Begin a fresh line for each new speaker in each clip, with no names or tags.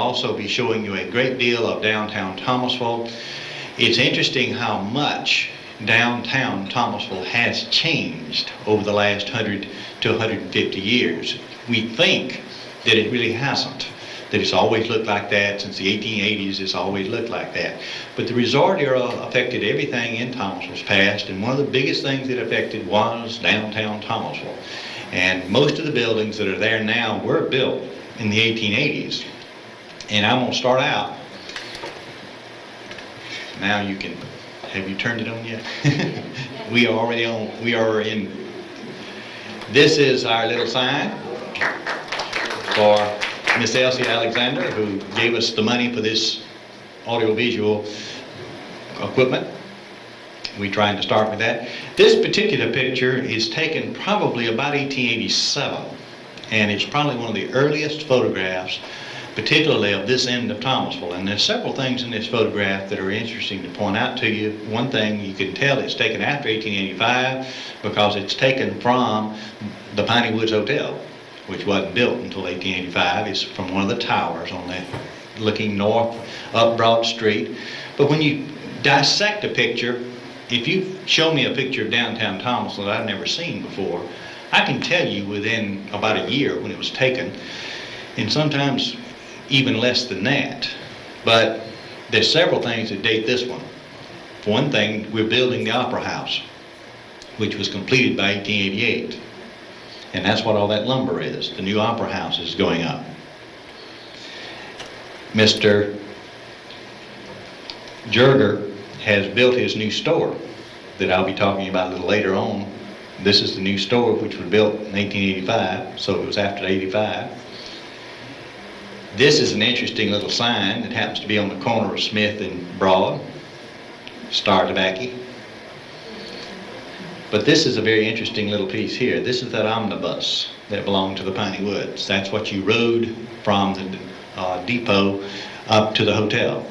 also be showing you a great deal of downtown Thomasville. It's interesting how much downtown Thomasville has changed over the last 100 to 150 years. We think that it really hasn't, that it's always looked like that. Since the 1880s, it's always looked like that. But the resort era affected everything in Thomasville's past, and one of the biggest things it affected was downtown Thomasville. And most of the buildings that are there now were built in the 1880s. And I'm going to start out. Now you can, have you turned it on yet? We are already on, we are in. This is our little sign for Miss Elsie Alexander, who gave us the money for this audiovisual equipment. We're trying to start with that. This particular picture is taken probably about 1887, and it's probably one of the earliest photographs, particularly of this end of Thomasville. And there's several things in this photograph that are interesting to point out to you. One thing you can tell, it's taken after 1885 because it's taken from the Pineywoods Hotel, which wasn't built until 1885. It's from one of the towers on that, looking north up Broad Street. But when you dissect a picture, if you show me a picture of downtown Thomasville that I've never seen before, I can tell you within about a year when it was taken, and sometimes even less than that. But there's several things that date this one. For one thing, we're building the Opera House, which was completed by 1888. And that's what all that lumber is. The new Opera House is going up. Mr. Jurger has built his new store that I'll be talking about a little later on. This is the new store, which was built in 1885, so it was after 85. This is an interesting little sign that happens to be on the corner of Smith and Broad, Star Tobacco. But this is a very interesting little piece here. This is that omnibus that belonged to the Pineywoods. That's what you rode from the depot up to the hotel.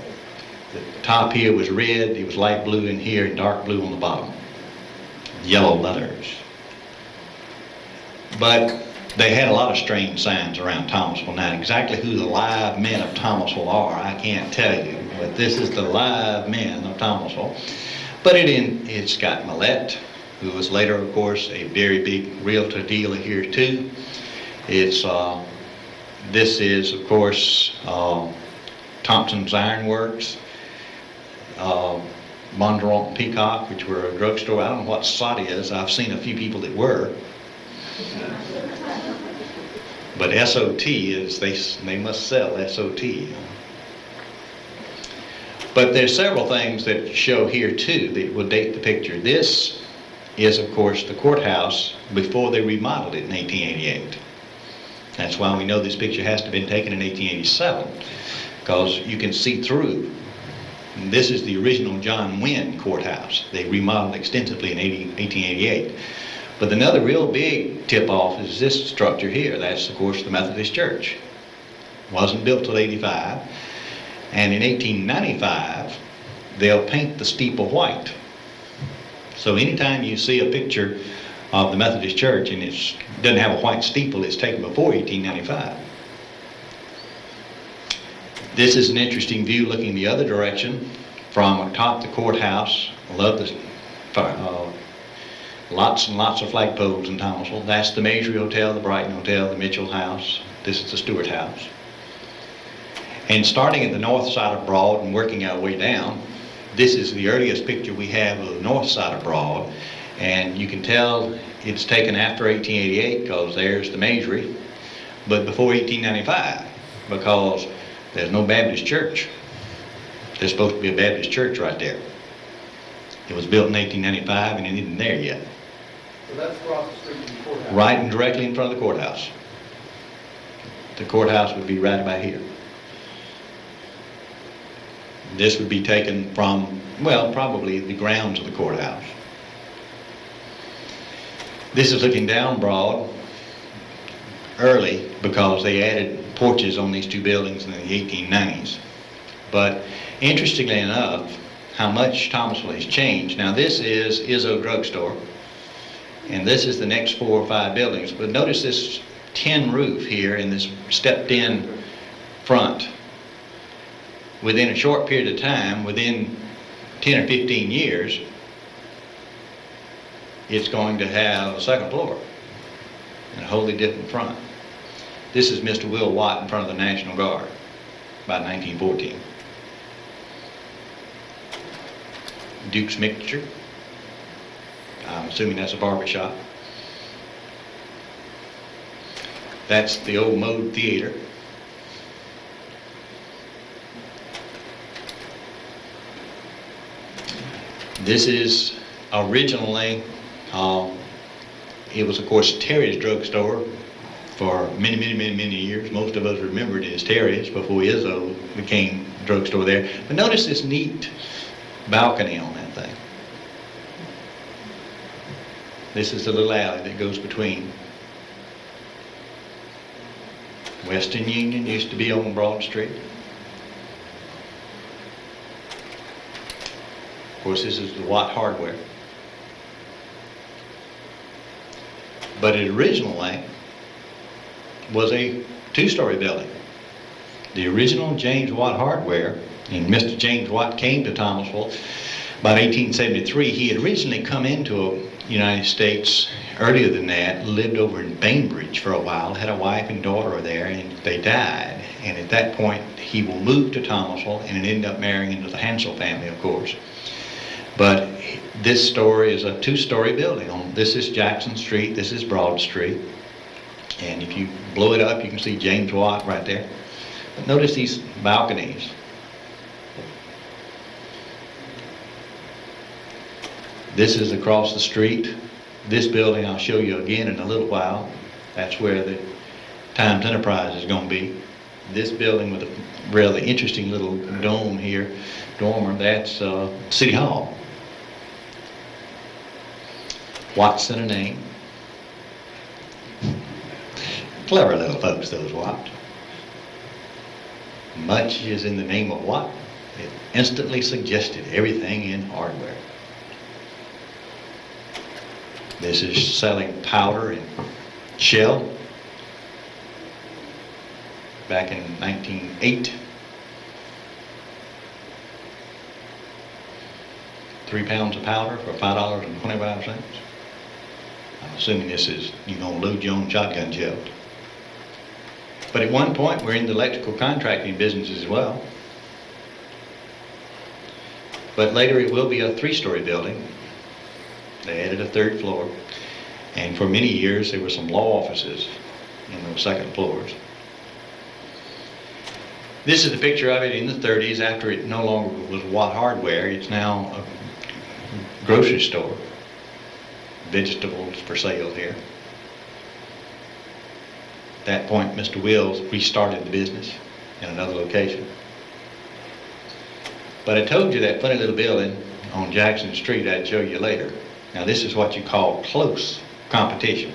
The top here was red, it was light blue in here, and dark blue on the bottom. Yellow letters. But they had a lot of strange signs around Thomasville. Now, exactly who the live men of Thomasville are, I can't tell you. But this is the live men of Thomasville. But it's got Millette, who was later, of course, a very big realtor dealer here too. It's this is, of course, Thompson's Ironworks, Mondurant and Peacock, which were a drugstore. I don't know what SOT is. I've seen a few people that were. But SOT is, they must sell SOT. But there's several things that show here too that will date the picture. This is, of course, the courthouse before they remodeled it in 1888. That's why we know this picture has to have been taken in 1887, because you can see through. And this is the original John Wynn courthouse. They remodeled extensively in 1888. But another real big tip-off is this structure here. That's, of course, the Methodist Church. Wasn't built till 85. And in 1895, they'll paint the steeple white. So anytime you see a picture of the Methodist Church and it doesn't have a white steeple, it's taken before 1895. This is an interesting view looking the other direction from atop the courthouse. I love this. Lots and lots of flagpoles in Thomasville. That's the Maisie Hotel, the Brighton Hotel, the Mitchell House. This is the Stewart House. And starting at the north side of Broad and working our way down, this is the earliest picture we have of the north side of Broad. And you can tell it's taken after 1888 because there's the Maisie, but before 1895 because there's no Baptist church. There's supposed to be a Baptist church right there. It was built in 1895 and it isn't there yet.
So that's across the street from the courthouse?
Right and directly in front of the courthouse. The courthouse would be right about here. This would be taken from, well, probably the grounds of the courthouse. This is looking down Broad early because they added porches on these two buildings in the 1890s. But interestingly enough, how much Thomasville has changed. Now this is Izzo Drugstore, and this is the next 4 or 5 buildings. But notice this tin roof here and this stepped in front. within a short period of time, within 10 or 15 years, it's going to have a second floor and a wholly different front. This is Mr. Will Watt in front of the National Guard, about 1914. Duke's Mixture. I'm assuming that's a barber shop. That's the old Mode Theater. This is originally, it was of course Terry's drugstore for many years. Most of us remember it as Terry's before Izzo became drugstore there. But notice this neat balcony on that thing. This is the little alley that goes between. Western Union used to be on Broad Street. Of course, this is the Watt Hardware. But it originally was a two-story building. The original James Watt Hardware, and Mr. James Watt came to Thomasville about 1873. He had originally come into the United States earlier than that, lived over in Bainbridge for a while, had a wife and daughter there, and they died. And at that point, he will move to Thomasville and ended up marrying into the Hansel family, of course. But this store is a two-story building. This is Jackson Street, this is Broad Street. And if you blow it up, you can see James Watt right there. But notice these balconies. This is across the street. This building I'll show you again in a little while. That's where the Times Enterprise is going to be. This building with a really interesting little dome here, dormer, that's City Hall. Watt's in a name. Clever little folks, those Watt. Much is in the name of Watt. It instantly suggested everything in hardware. This is selling powder and shell. Back in 1908. 3 pounds of powder for $5.25. I'm assuming this is, you're going to load your own shotgun shell. But at one point, we're in the electrical contracting business as well. But later it will be a 3-story building. They added a 3rd floor. And for many years, there were some law offices in those 2nd floors. This is the picture of it in the 30s after it no longer was Watt Hardware. It's now a grocery store. Vegetables for sale here. At that point, Mr. Wills restarted the business in another location. But I told you that funny little building on Jackson Street I'd show you later. Now this is what you call close competition.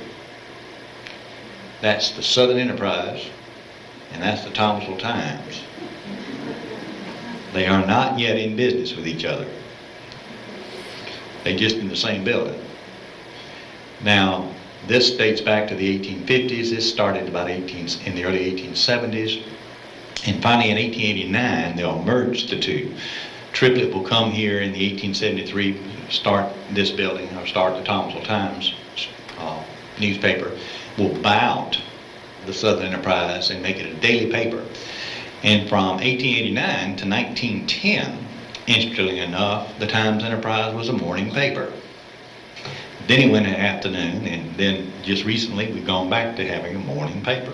That's the Southern Enterprise, and that's the Thomasville Times. They are not yet in business with each other. They're just in the same building. Now, this dates back to the 1850s. This started about in the early 1870s. And finally in 1889, they'll merge the two. Triplett will come here in the 1873, start this building, or start the Thomasville Times newspaper, will buy out the Southern Enterprise and make it a daily paper. And from 1889 to 1910, interestingly enough, the Times Enterprise was a morning paper. Then it went in the afternoon, and then just recently we've gone back to having a morning paper.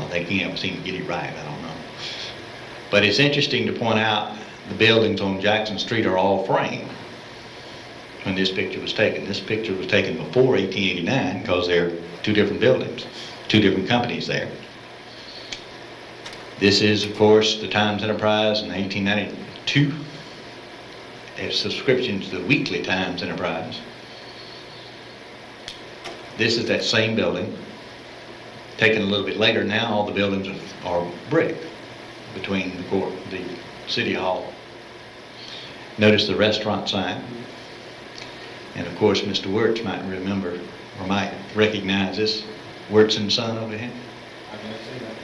They can't seem to get it right, I don't know. But it's interesting to point out the buildings on Jackson Street are all framed when this picture was taken. This picture was taken before 1889 because they're two different buildings, two different companies there. This is, of course, the Times Enterprise in 1892. There's subscriptions to the Weekly Times Enterprise. This is that same building, taken a little bit later. Now all the buildings are brick between the City Hall. Notice the restaurant sign. And of course, Mr. Wirtz might remember or might recognize this Wirtz and Son over here.
I can see that.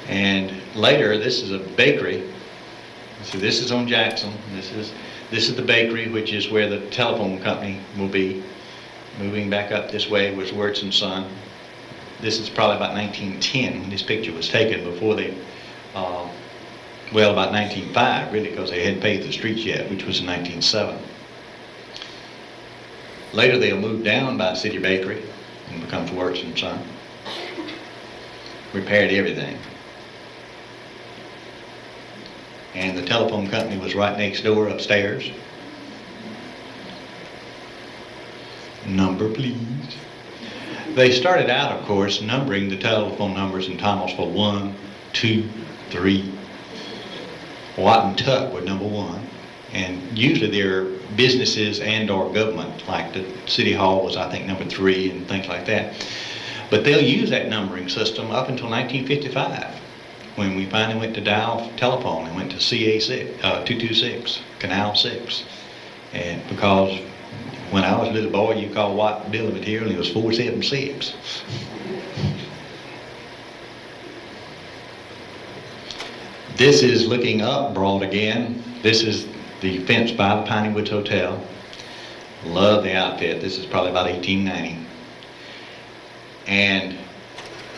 And later, this is a bakery So this is on Jackson. This is the bakery, which is where the telephone company will be. Moving back up this way was Wirtz and Son. This is probably about 1910 when this picture was taken, before they, well, about 1905 really, because they hadn't paved the streets yet, which was in 1907. Later they'll move down by City Bakery and becomes Wirtz and Son. Repaired everything. And the telephone company was right next door upstairs. Number, please. They started out, of course, numbering the telephone numbers in Thomasville 1, 2, 3. Watt and Tuck were number 1. And usually they're businesses and or government, like the City Hall was, I think, number 3 and things like that. But they'll use that numbering system up until 1955, when we finally went to dial telephone and went to CA6, 226, Canal 6. And because when I was a little boy, you called Watt bill of material and it was 476. This is looking up Broad again. This is the fence by the Pineywoods Hotel. Love the outfit. This is probably about 1890. And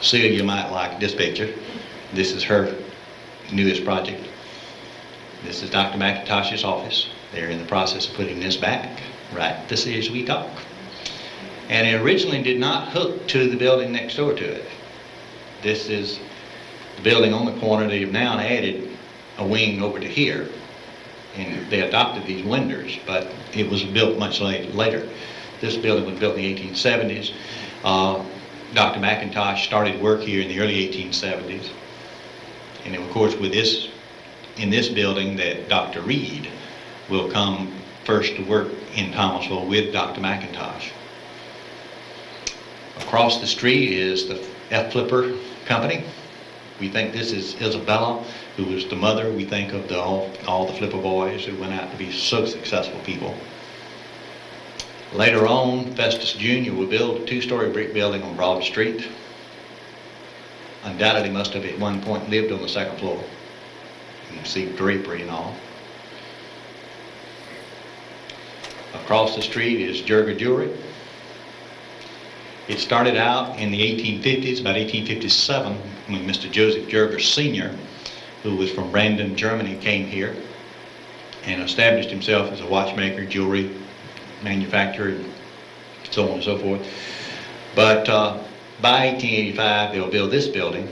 Celia might like this picture. This is her newest project. This is Dr. McIntosh's office. They're in the process of putting this back right this as we talk. And it originally did not hook to the building next door to it. This is the building on the corner. They've now added a wing over to here. And they adopted these windows, but it was built much later. This building was built in the 1870s. Dr. McIntosh started work here in the early 1870s. And of course, with this, in this building, that Dr. Reed will come first to work in Thomasville with Dr. McIntosh. Across the street is the F. Flipper Company. We think this is Isabella, who was the mother, we think, of all the Flipper boys who went out to be so successful people. Later on, Festus Jr. will build a 2-story brick building on Broad Street. Undoubtedly must have at one point lived on the 2nd floor. You can see drapery and all. Across the street is Durga Jewelry. It started out in the 1850s, about 1857, when Mr. Joseph Jurger Sr., who was from Brandon, Germany, came here and established himself as a watchmaker, jewelry manufacturer, and so on and so forth. But by 1885, they'll build this building,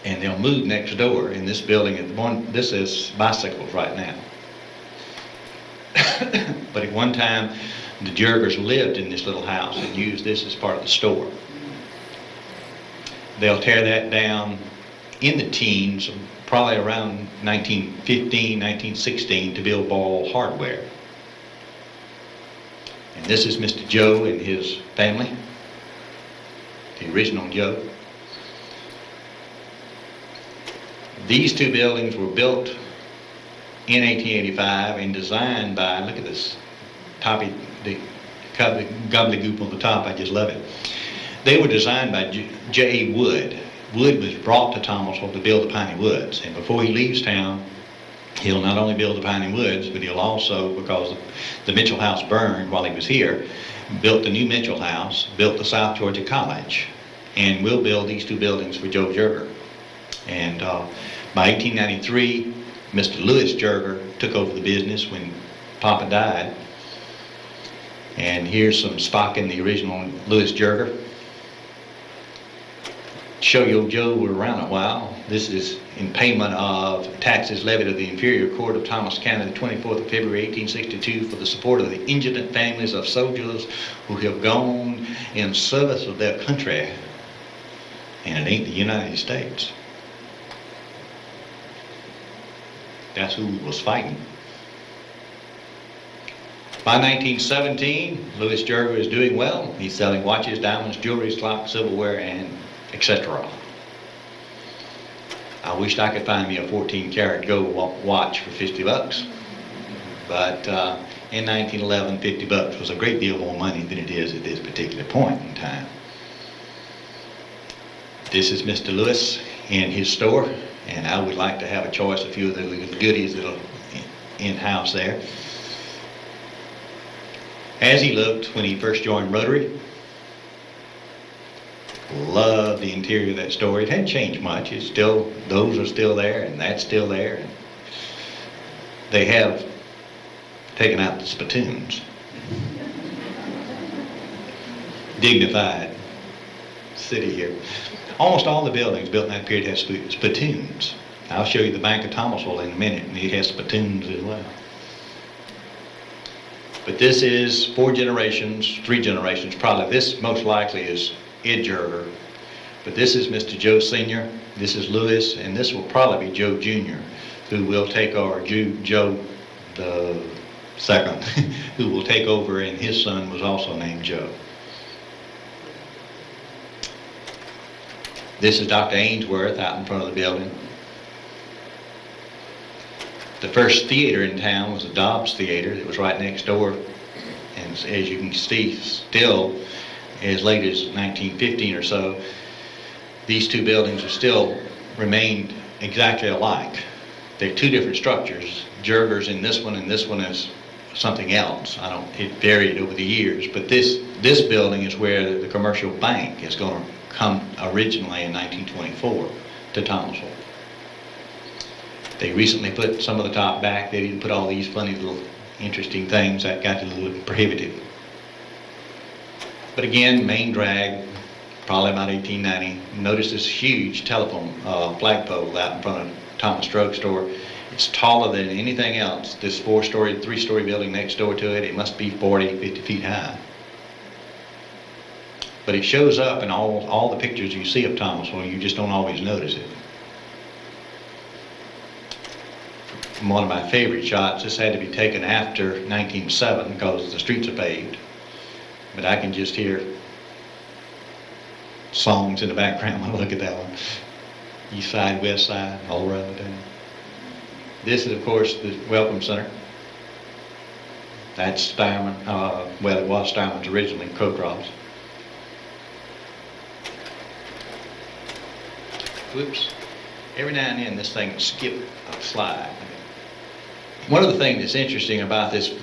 and they'll move next door in this building. This is bicycles right now. But at one time, the Jurgers lived in this little house and used this as part of the store. They'll tear that down in the teens, probably around 1915, 1916, to build Ball Hardware. And this is Mr. Joe and his family, the original Joe. These 2 buildings were built in 1885 and designed by, look at this, the gobbledygook on the top, I just love it. They were designed by J.A. Wood. Wood was brought to Thomasville to build the Pineywoods, and before he leaves town, he'll not only build the Pineywoods, but he'll also, because the Mitchell House burned while he was here, built the new Mitchell House, built the South Georgia College, and will build these 2 buildings for Joe Jurger. And by 1893, Mr. Lewis Jurger took over the business when Papa died. And here's some stock in the original Lewis Jurger. Show you Joe were around a while. This is in payment of taxes levied of the Inferior Court of Thomas County the 24th of February 1862 for the support of the indigent families of soldiers who have gone in service of their country. And it ain't the United States. That's who was fighting. By 1917, Lewis Jurger is doing well. He's selling watches, diamonds, jewelry, clocks, silverware, and etc. I wished I could find me a 14-karat gold watch for $50. But in 1911, $50 was a great deal more money than it is at this particular point in time. This is Mr. Lewis in his store. And I would like to have a choice, a few of the goodies that are in-house there. As he looked when he first joined Rotary, loved the interior of that store. It hadn't changed much. It's still, those are still there, and that's still there. And they have taken out the spittoons. Dignified city here. Almost all the buildings built in that period have spittoons. I'll show you the Bank of Thomasville in a minute, and it has spittoons as well. But this is 4 generations, 3 generations probably. This most likely is Ed Jerger. But this is Mr. Joe Sr., this is Lewis, and this will probably be Joe Jr., who will take over, Joe the second, who will take over, and his son was also named Joe. This is Dr. Ainsworth out in front of the building. The first theater in town was the Dobbs Theater that was right next door. And as you can see, still, as late as 1915 or so, these 2 buildings are still remained exactly alike. They're 2 different structures. Jerger's in this one, and this one is something else. It varied over the years, but this building is where the commercial bank is going to come originally in 1924 to Thomasville. They recently put some of the top back. They didn't put all these funny little interesting things that got a little prohibitive. But again, main drag, probably about 1890. Notice this huge telephone flagpole out in front of Thomas Drug Store. It's taller than anything else. This 4-story, 3-story building next door to it, it must be 40, 50 feet high. But it shows up in all the pictures you see of Thomasville. You just don't always notice it. One of my favorite shots, this had to be taken after 1907 because the streets are paved. But I can just hear songs in the background when I look at that one. East side, west side, all around the town. This is, of course, the Welcome Center. That's Stireman, well, it was Stireman's originally, Crowcross. Whoops. Every now and then this thing will skip a slide. One of the things that's interesting about this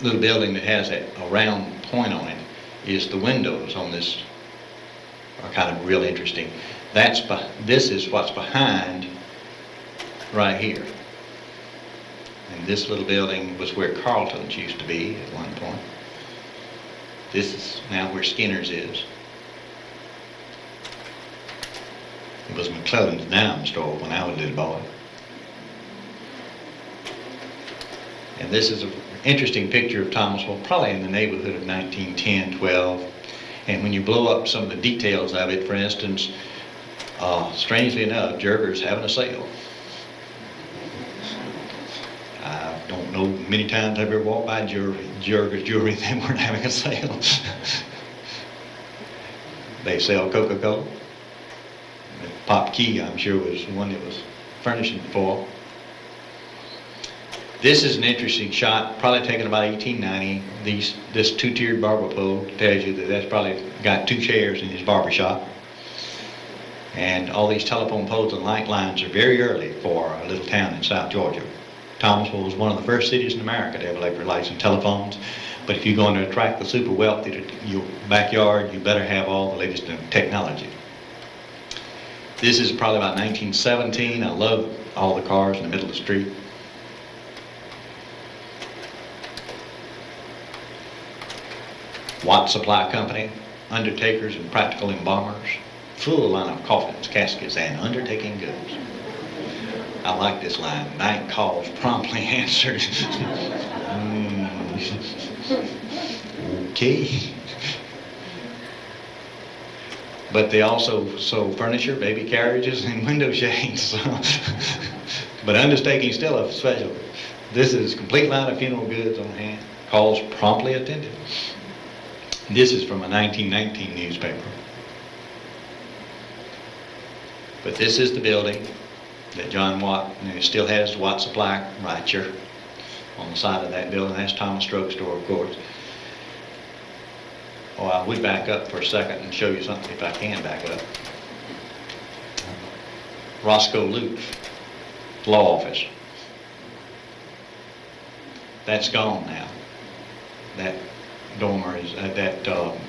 little building that has a round point on it is the windows on this are kind of real interesting. This is what's behind right here. And this little building was where Carlton's used to be at one point. This is now where Skinner's is. It was McClellan's dime store when I was a little boy. And this is an interesting picture of Thomasville, probably in the neighborhood of 1910, 12. And when you blow up some of the details of it, for instance, strangely enough, Jerger's having a sale. I don't know many times I've ever walked by Durga Jewelry and they weren't having a sale. They sell Coca-Cola. Pop Key, I'm sure, was one that was furnishing for. This is an interesting shot, probably taken about 1890. This 2-tiered barber pole tells you that that's probably got 2 chairs in his barber shop. And all these telephone poles and light lines are very early for a little town in South Georgia. Thomasville was one of the first cities in America to have electric lights and telephones. But if you're going to attract the super wealthy to your backyard, you better have all the latest technology. This is probably about 1917. I love all the cars in the middle of the street. Watt Supply Company, undertakers and practical embalmers, full line of coffins, caskets, and undertaking goods. I like this line, night calls promptly answered. Okay. But they also sold furniture, baby carriages, and window shades. But undertaking still a special. This is complete line of funeral goods on hand. Calls promptly attended. This is from a 1919 newspaper. But this is the building that John Watt, and it still has Watt Supply right here on the side of that building. That's Thomas Drug Store, of course. Oh, I would back up for a second and show you something if I can back up. Roscoe Luke's law office. That's gone now. That dormer is, that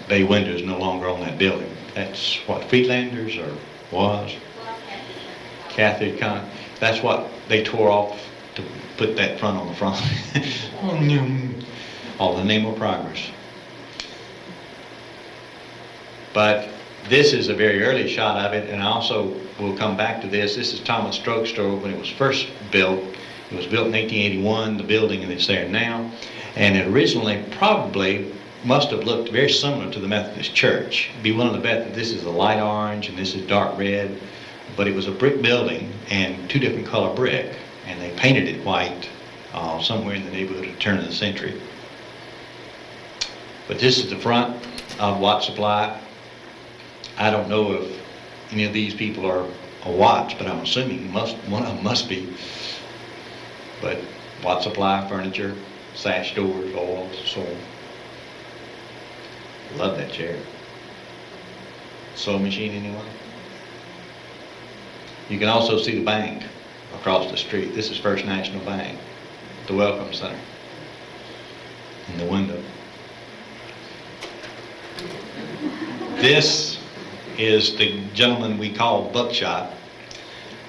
bay window is no longer on that building. That's what Friedlander's or was. Kathy Con. That's what they tore off to put that front on the front. All the name of progress. But this is a very early shot of it, and I also will come back to this. This is Thomas Drug Store when it was first built. It was built in 1881, the building that's there now, and it originally probably must have looked very similar to the Methodist Church. Be willing to bet that this is a light orange and this is dark red, but it was a brick building and two different color brick, and they painted it white somewhere in the neighborhood of the turn of the century. But this is the front of Watt Supply. I don't know if any of these people are Watts, but I'm assuming one of them must be. But Watt Supply, furniture, sash doors, oils, so on. Love that chair. Sewing machine, anyone? You can also see the bank across the street. This is First National Bank, the Welcome Center, in the window. This is the gentleman we call Buckshot.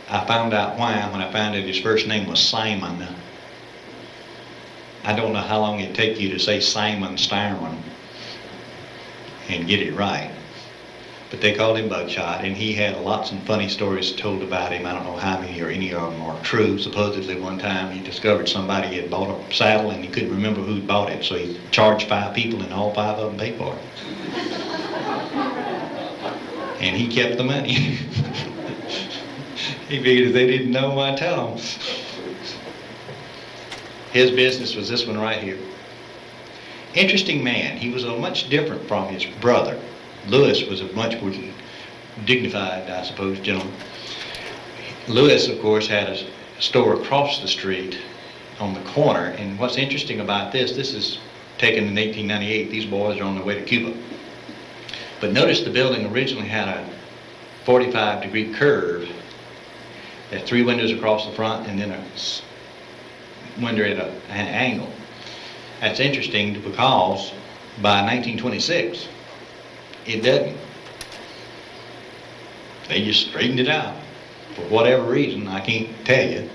I found out why when I found out his first name was Simon. I don't know how long it'd take you to say Simon Steirman and get it right. But they called him Buckshot, and he had lots of funny stories told about him. I don't know how many or any of them are true. Supposedly one time he discovered somebody had bought a saddle and he couldn't remember who'd bought it, so he charged 5 people and all 5 of them paid for it. And he kept the money. He figured if they didn't know, why tell them? His business was this one right here. Interesting man. He was a much different from his brother. Lewis was a much more dignified, I suppose, gentleman. Lewis, of course, had a store across the street on the corner. And what's interesting about this is taken in 1898. These boys are on their way to Cuba. But notice the building originally had a 45-degree curve. There had 3 windows across the front and then a window at an angle. That's interesting because by 1926, it doesn't. They just straightened it out. For whatever reason, I can't tell you.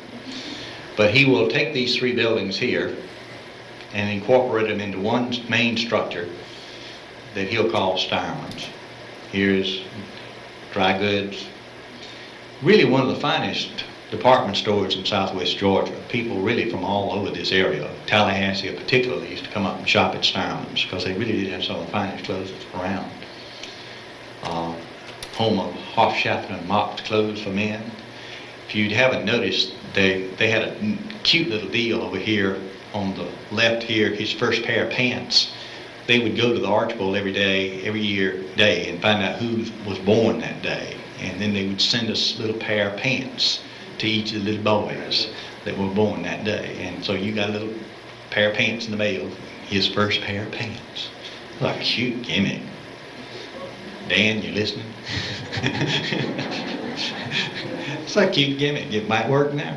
But he will take these 3 buildings here and incorporate them into one main structure that he'll call Steirman's. Here's dry goods. Really one of the finest department stores in southwest Georgia. People really from all over this area, Tallahassee particularly, used to come up and shop at Steirman's because they really did have some of the finest clothes around. Home of Hofschaffen and Mocked clothes for men. If you haven't noticed, they had a cute little deal over here on the left here, his first pair of pants. They would go to the Archbold every year, and find out who was born that day. And then they would send us a little pair of pants to each of the little boys that were born that day. And so you got a little pair of pants in the mail, his first pair of pants. What a cute gimmick. Dan, you listening? It's a cute gimmick. It might work now.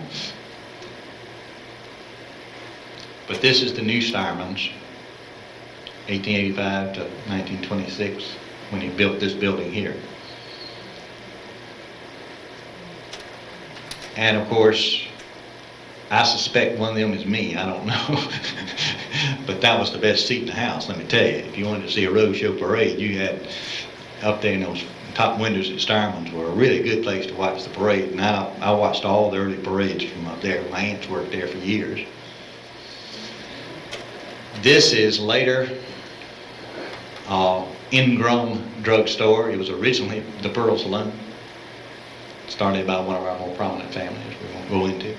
But this is the new Steirman's, 1885 to 1926, when he built this building here. And of course, I suspect one of them is me, I don't know. But that was the best seat in the house, let me tell you. If you wanted to see a roadshow parade, you had up there in those top windows at Steirman's were a really good place to watch the parade. And I watched all the early parades from up there. My aunts worked there for years. This is later Ingram Drugstore. It was originally the Pearl Saloon. Started by one of our more prominent families we won't go into.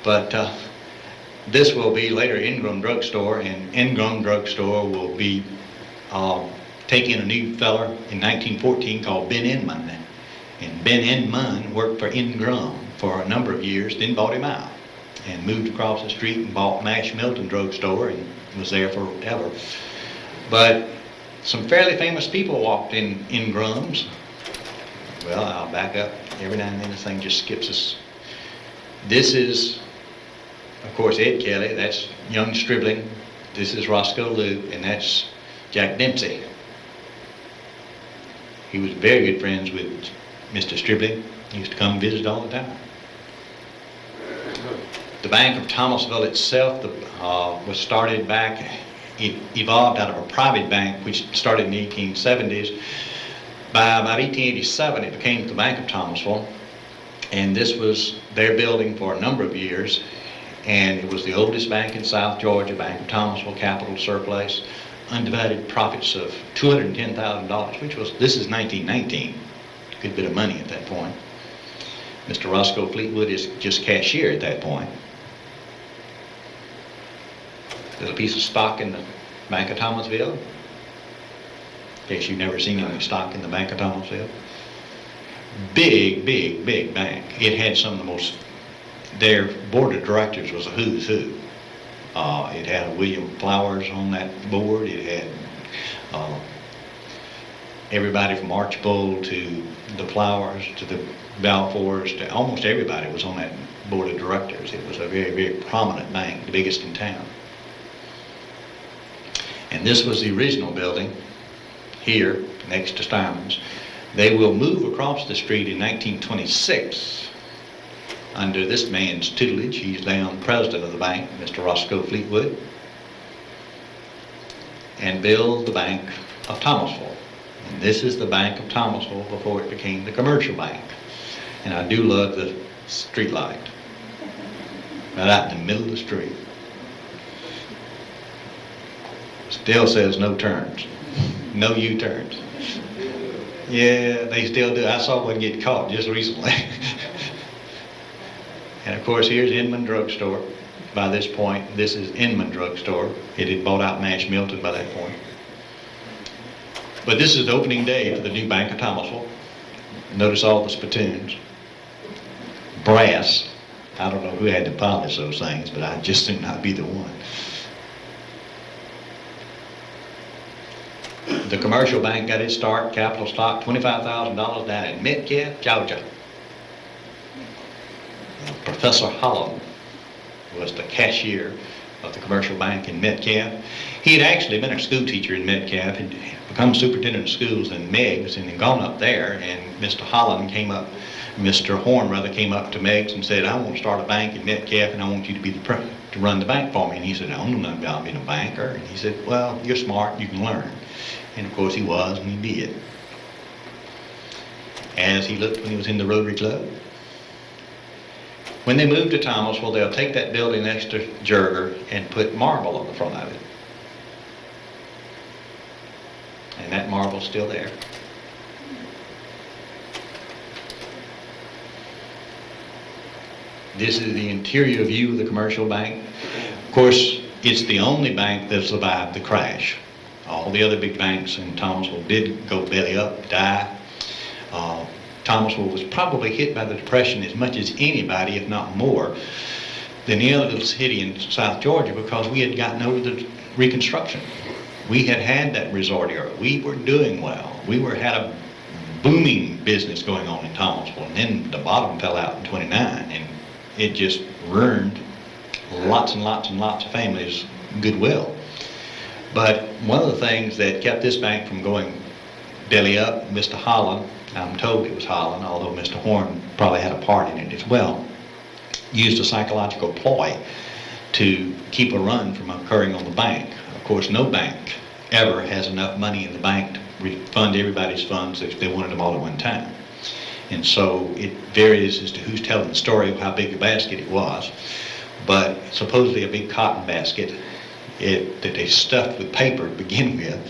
But this will be later Ingram Drugstore, and Ingram Drugstore will be taking a new feller in 1914 called Ben Inman. And Ben Inman worked for Ingram for a number of years, then bought him out and moved across the street and bought Mash Milton Drugstore and was there forever. But some fairly famous people walked in Ingram's. Well, I'll back up Every now and then this thing just skips us. This is, of course, Ed Kelly. That's young Stribling. This is Roscoe Luke, and that's Jack Dempsey. He was very good friends with Mr. Stribling. He used to come visit all the time. The Bank of Thomasville itself was started back, it evolved out of a private bank which started in the 1870s. By about 1887 it became the Bank of Thomasville, and this was their building for a number of years, and it was the oldest bank in South Georgia. Bank of Thomasville, capital surplus, undivided profits of $210,000, which was, this is 1919, a good bit of money at that point. Mr. Roscoe Fleetwood is just cashier at that point. There's a piece of stock in the Bank of Thomasville. In case you've never seen any stock in the Bank of Thomasville. Big, big, big bank. It had some of the most, their board of directors was a who's who. It had a William Flowers on that board. It had everybody from Archbold to the Flowers to the Balfours to almost everybody was on that board of directors. It was a very, very prominent bank, the biggest in town. And this was the original building here next to Steinman's. They will move across the street in 1926 under this man's tutelage. He's now the president of the bank, Mr. Roscoe Fleetwood, and build the Bank of Thomasville. And this is the Bank of Thomasville before it became the commercial bank. And I do love the street light right out in the middle of the street. Still says no turns, no U-turns. Yeah, they still do. I saw one get caught just recently. And of course, here's Inman Drugstore. By this point, this is Inman Drugstore. It had bought out Nash Milton by that point. But this is the opening day for the new Bank of Thomasville. Notice all the spittoons. Brass. I don't know who had to polish those things, but I just think I'd be the one. The commercial bank got its start, capital stock, $25,000 down in Metcalfe, Georgia. Professor Holland was the cashier of the commercial bank in Metcalfe. He had actually been a school teacher in Metcalfe and become superintendent of schools in Meigs and had gone up there, and Mr. Holland came up, Mr. Horn rather, came up to Meigs and said, I want to start a bank in Metcalfe and I want you to be to run the bank for me. And he said, I don't know nothing about being a banker. And he said, well, you're smart, you can learn. And of course he was, and he did. As he looked when he was in the Rotary Club. When they move to Thomasville, they'll take that building next to Jurger and put marble on the front of it. And that marble's still there. This is the interior view of the commercial bank. Of course, it's the only bank that survived the crash. All the other big banks in Thomasville did go belly up, die. Thomasville was probably hit by the Depression as much as anybody, if not more, than any other little city in South Georgia, because we had gotten over the Reconstruction. We had had that resort era. We were doing well. We had a booming business going on in Thomasville, and then the bottom fell out in '29, and it just ruined lots and lots and lots of families' goodwill. But one of the things that kept this bank from going belly up, Mr. Holland, I'm told it was Holland, although Mr. Horn probably had a part in it as well, used a psychological ploy to keep a run from occurring on the bank. Of course, no bank ever has enough money in the bank to refund everybody's funds if they wanted them all at one time. And so it varies as to who's telling the story of how big a basket it was. But supposedly a big cotton basket that they stuffed with paper to begin with,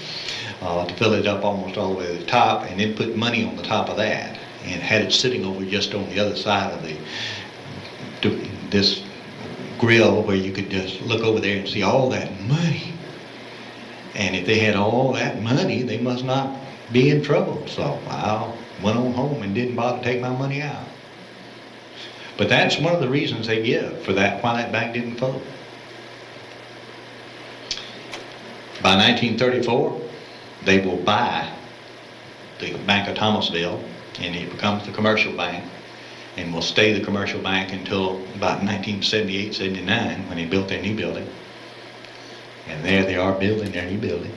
to fill it up almost all the way to the top, and then put money on the top of that, and had it sitting over just on the other side of this grill where you could just look over there and see all that money. And if they had all that money, they must not be in trouble. So I went on home and didn't bother to take my money out. But that's one of the reasons they give for that, why that bank didn't fold. By 1934, they will buy the Bank of Thomasville and it becomes the commercial bank, and will stay the commercial bank until about 1978, 79, when they built their new building. And there they are building their new building.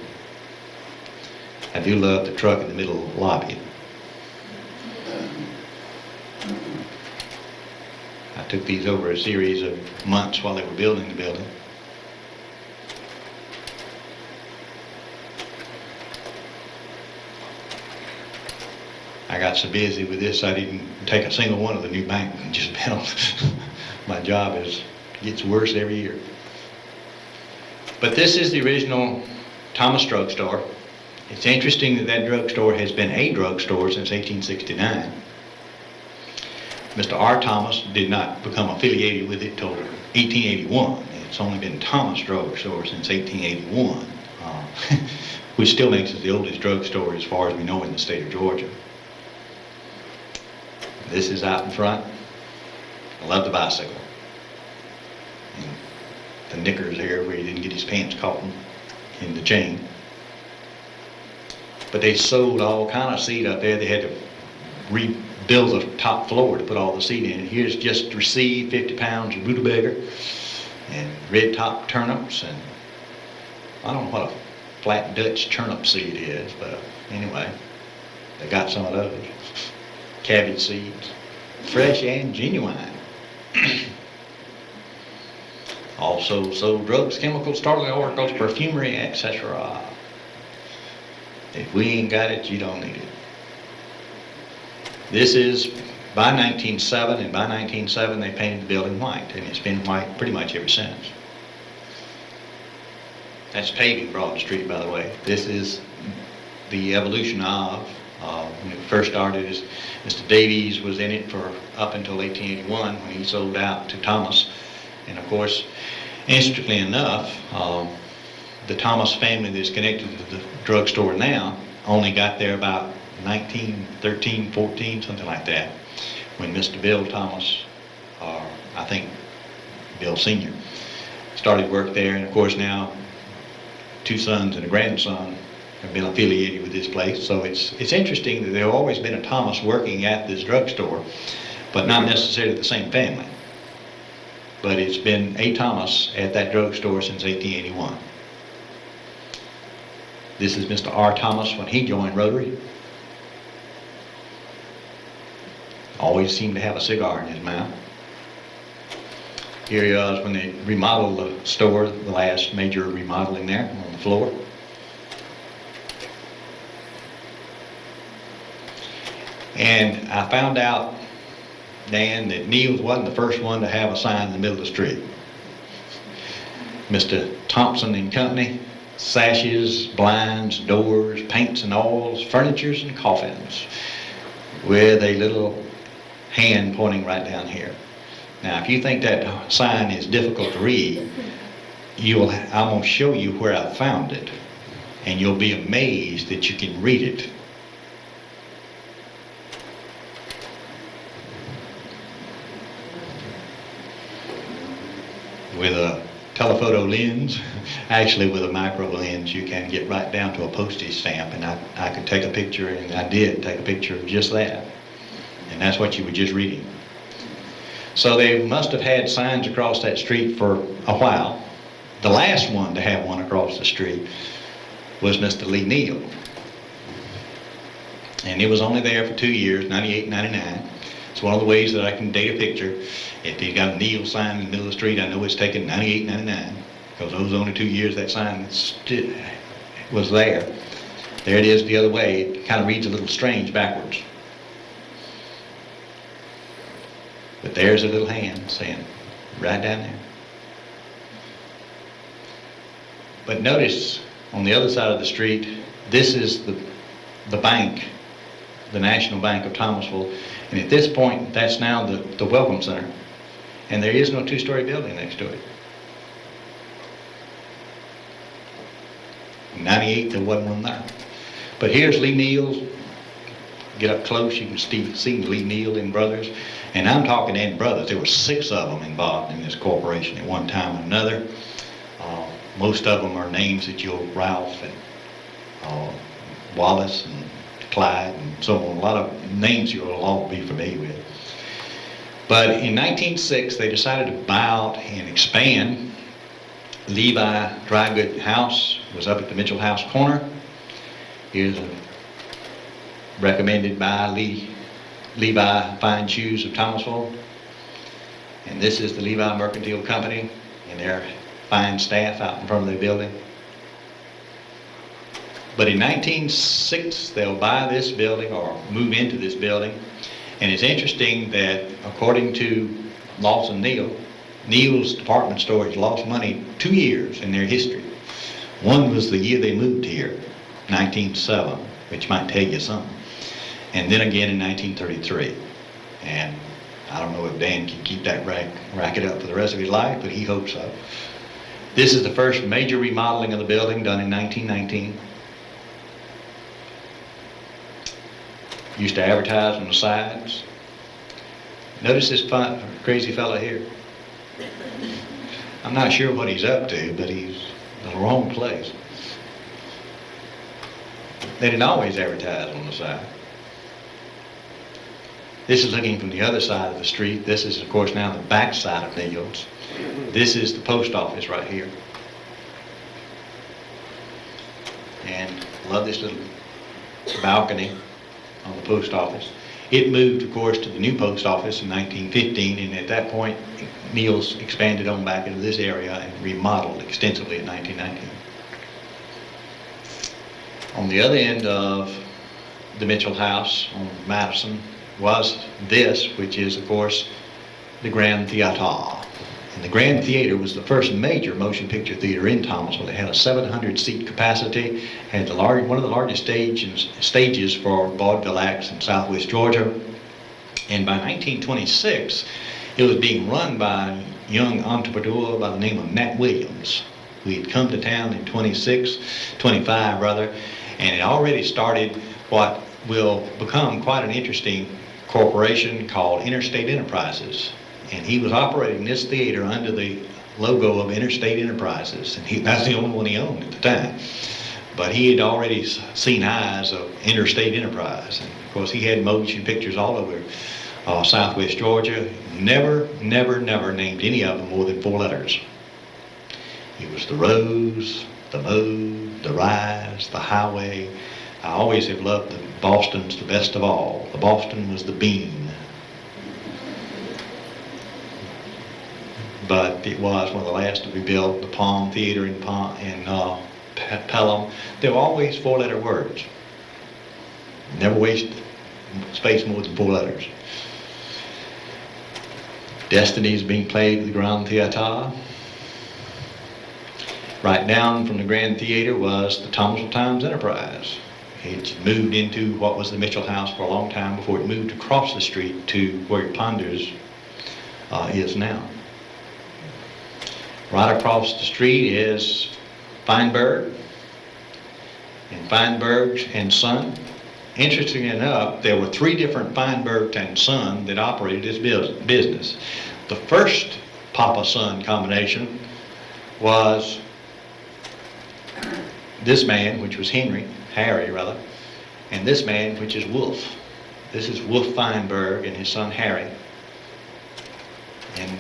I do love the truck in the middle of the lobby. I took these over a series of months while they were building the building. I got so busy with this I didn't take a single one of the new bank and just built. My job gets worse every year. But this is the original Thomas drugstore. It's interesting that that drugstore has been a drugstore since 1869. Mr. R. Thomas did not become affiliated with it till 1881. It's only been Thomas drugstore since 1881, which still makes it the oldest drugstore as far as we know in the state of Georgia. This is out in front. I love the bicycle. And the knickers here where he didn't get his pants caught in the chain. But they sold all kind of seed up there. They had to rebuild the top floor to put all the seed in. Here's just received 50 pounds of rutabaga and red top turnips, and I don't know what a flat Dutch turnip seed is, but anyway, they got some of those. Cabbage seeds, fresh and genuine. Also sold drugs, chemicals, startling articles, perfumery, etc. If we ain't got it, you don't need it. This is by 1907, and by 1907 they painted the building white, and it's been white pretty much ever since. That's paving Broad Street, by the way. This is the evolution of, when it first started, is Mr. Davies was in it for up until 1881 when he sold out to Thomas. And of course, interestingly enough, the Thomas family that's connected to the drugstore now only got there about 1913, 14, something like that, when Mr. Bill Thomas, or I think Bill Sr., started work there. And of course now, two sons and a grandson have been affiliated with this place. So it's interesting that there have always been a Thomas working at this drugstore, but not necessarily the same family. But it's been a Thomas at that drugstore since 1881. This is Mr. R. Thomas when he joined Rotary. Always seemed to have a cigar in his mouth. Here he was when they remodeled the store, the last major remodeling there on the floor. And I found out, Dan, that Neil's wasn't the first one to have a sign in the middle of the street. Mr. Thompson and Company, sashes, blinds, doors, paints and oils, furnitures and coffins, with a little hand pointing right down here. Now, if you think that sign is difficult to read, I'm going to show you where I found it, and you'll be amazed that you can read it. With a telephoto lens, actually with a micro lens, you can get right down to a postage stamp, and I could take a picture, and I did take a picture of just that. And that's what you were just reading. So they must have had signs across that street for a while. The last one to have one across the street was Mr. Lee Neal. And it was only there for 2 years, 98, 99. It's one of the ways that I can date a picture. If you've got a Neal sign in the middle of the street, I know it's taken 98, 99, because those are the only 2 years that sign was there. There it is the other way. It kind of reads a little strange backwards. But there's a little hand saying, right down there. But notice, on the other side of the street, this is the bank, the National Bank of Thomasville. And at this point, that's now the Welcome Center. And there is no two-story building next to it. In 98, there wasn't one there. But here's Lee Neal. Get up close, you can see Lee Neal and Brothers. And I'm talking and brothers. There were 6 of them involved in this corporation at one time or another. Most of them are names that you'll, Ralph and Wallace and Clyde, and so on. A lot of names you'll all be familiar with. But in 1906, they decided to buy out and expand. Levi Dry Good House was up at the Mitchell House corner. Here's recommended by Levi Fine Shoes of Thomasville. And this is the Levi Mercantile Company and their fine staff out in front of their building. But in 1906, they'll buy this building or move into this building. And it's interesting that according to Lawson Neal, Neal's department store has lost money 2 years in their history. One was the year they moved here, 1907, which might tell you something. And then again in 1933. And I don't know if Dan can keep that racket up for the rest of his life, but he hopes so. This is the first major remodeling of the building done in 1919. Used to advertise on the sides. Notice this crazy fella here. I'm not sure what he's up to, but he's in the wrong place. They didn't always advertise on the side. This is looking from the other side of the street. This is, of course, now the back side of Neal's. This is the post office right here. And I love this little balcony on the post office. It moved, of course, to the new post office in 1915, and at that point, Neal's expanded on back into this area and remodeled extensively in 1919. On the other end of the Mitchell House on Madison was this, which is, of course, the Grand Theater. And the Grand Theater was the first major motion picture theater in Thomasville. It had a 700-seat capacity, had one of the largest stages for vaudeville acts in Southwest Georgia. And by 1926, it was being run by a young entrepreneur by the name of Nat Williams, who had come to town in 25 rather, and it already started what will become quite an interesting corporation called Interstate Enterprises. And he was operating this theater under the logo of Interstate Enterprises, and that's the only one he owned at the time. But he had already seen eyes of Interstate Enterprise, and of course he had motion pictures all over Southwest Georgia. Never named any of them more than 4 letters. It was the Rose, the Mode, the Rise, the Highway. I always have loved the Boston's the best of all. The Boston was the Bean. But it was one of the last to be built. The Palm Theater in Pelham. They were always 4-letter words. Never waste space more than 4 letters. Destiny's being played at the Grand Theater. Right down from the Grand Theater was the Thomasville Times Enterprise. It's moved into what was the Mitchell House for a long time before it moved across the street to where Ponders is now. Right across the street is Feinberg and Feinberg and Son. Interestingly enough, there were 3 different Feinberg and Son that operated this business. The first Papa-Son combination was this man, which was Harry rather, and this man, which is Wolf. This is Wolf Feinberg and his son Harry. And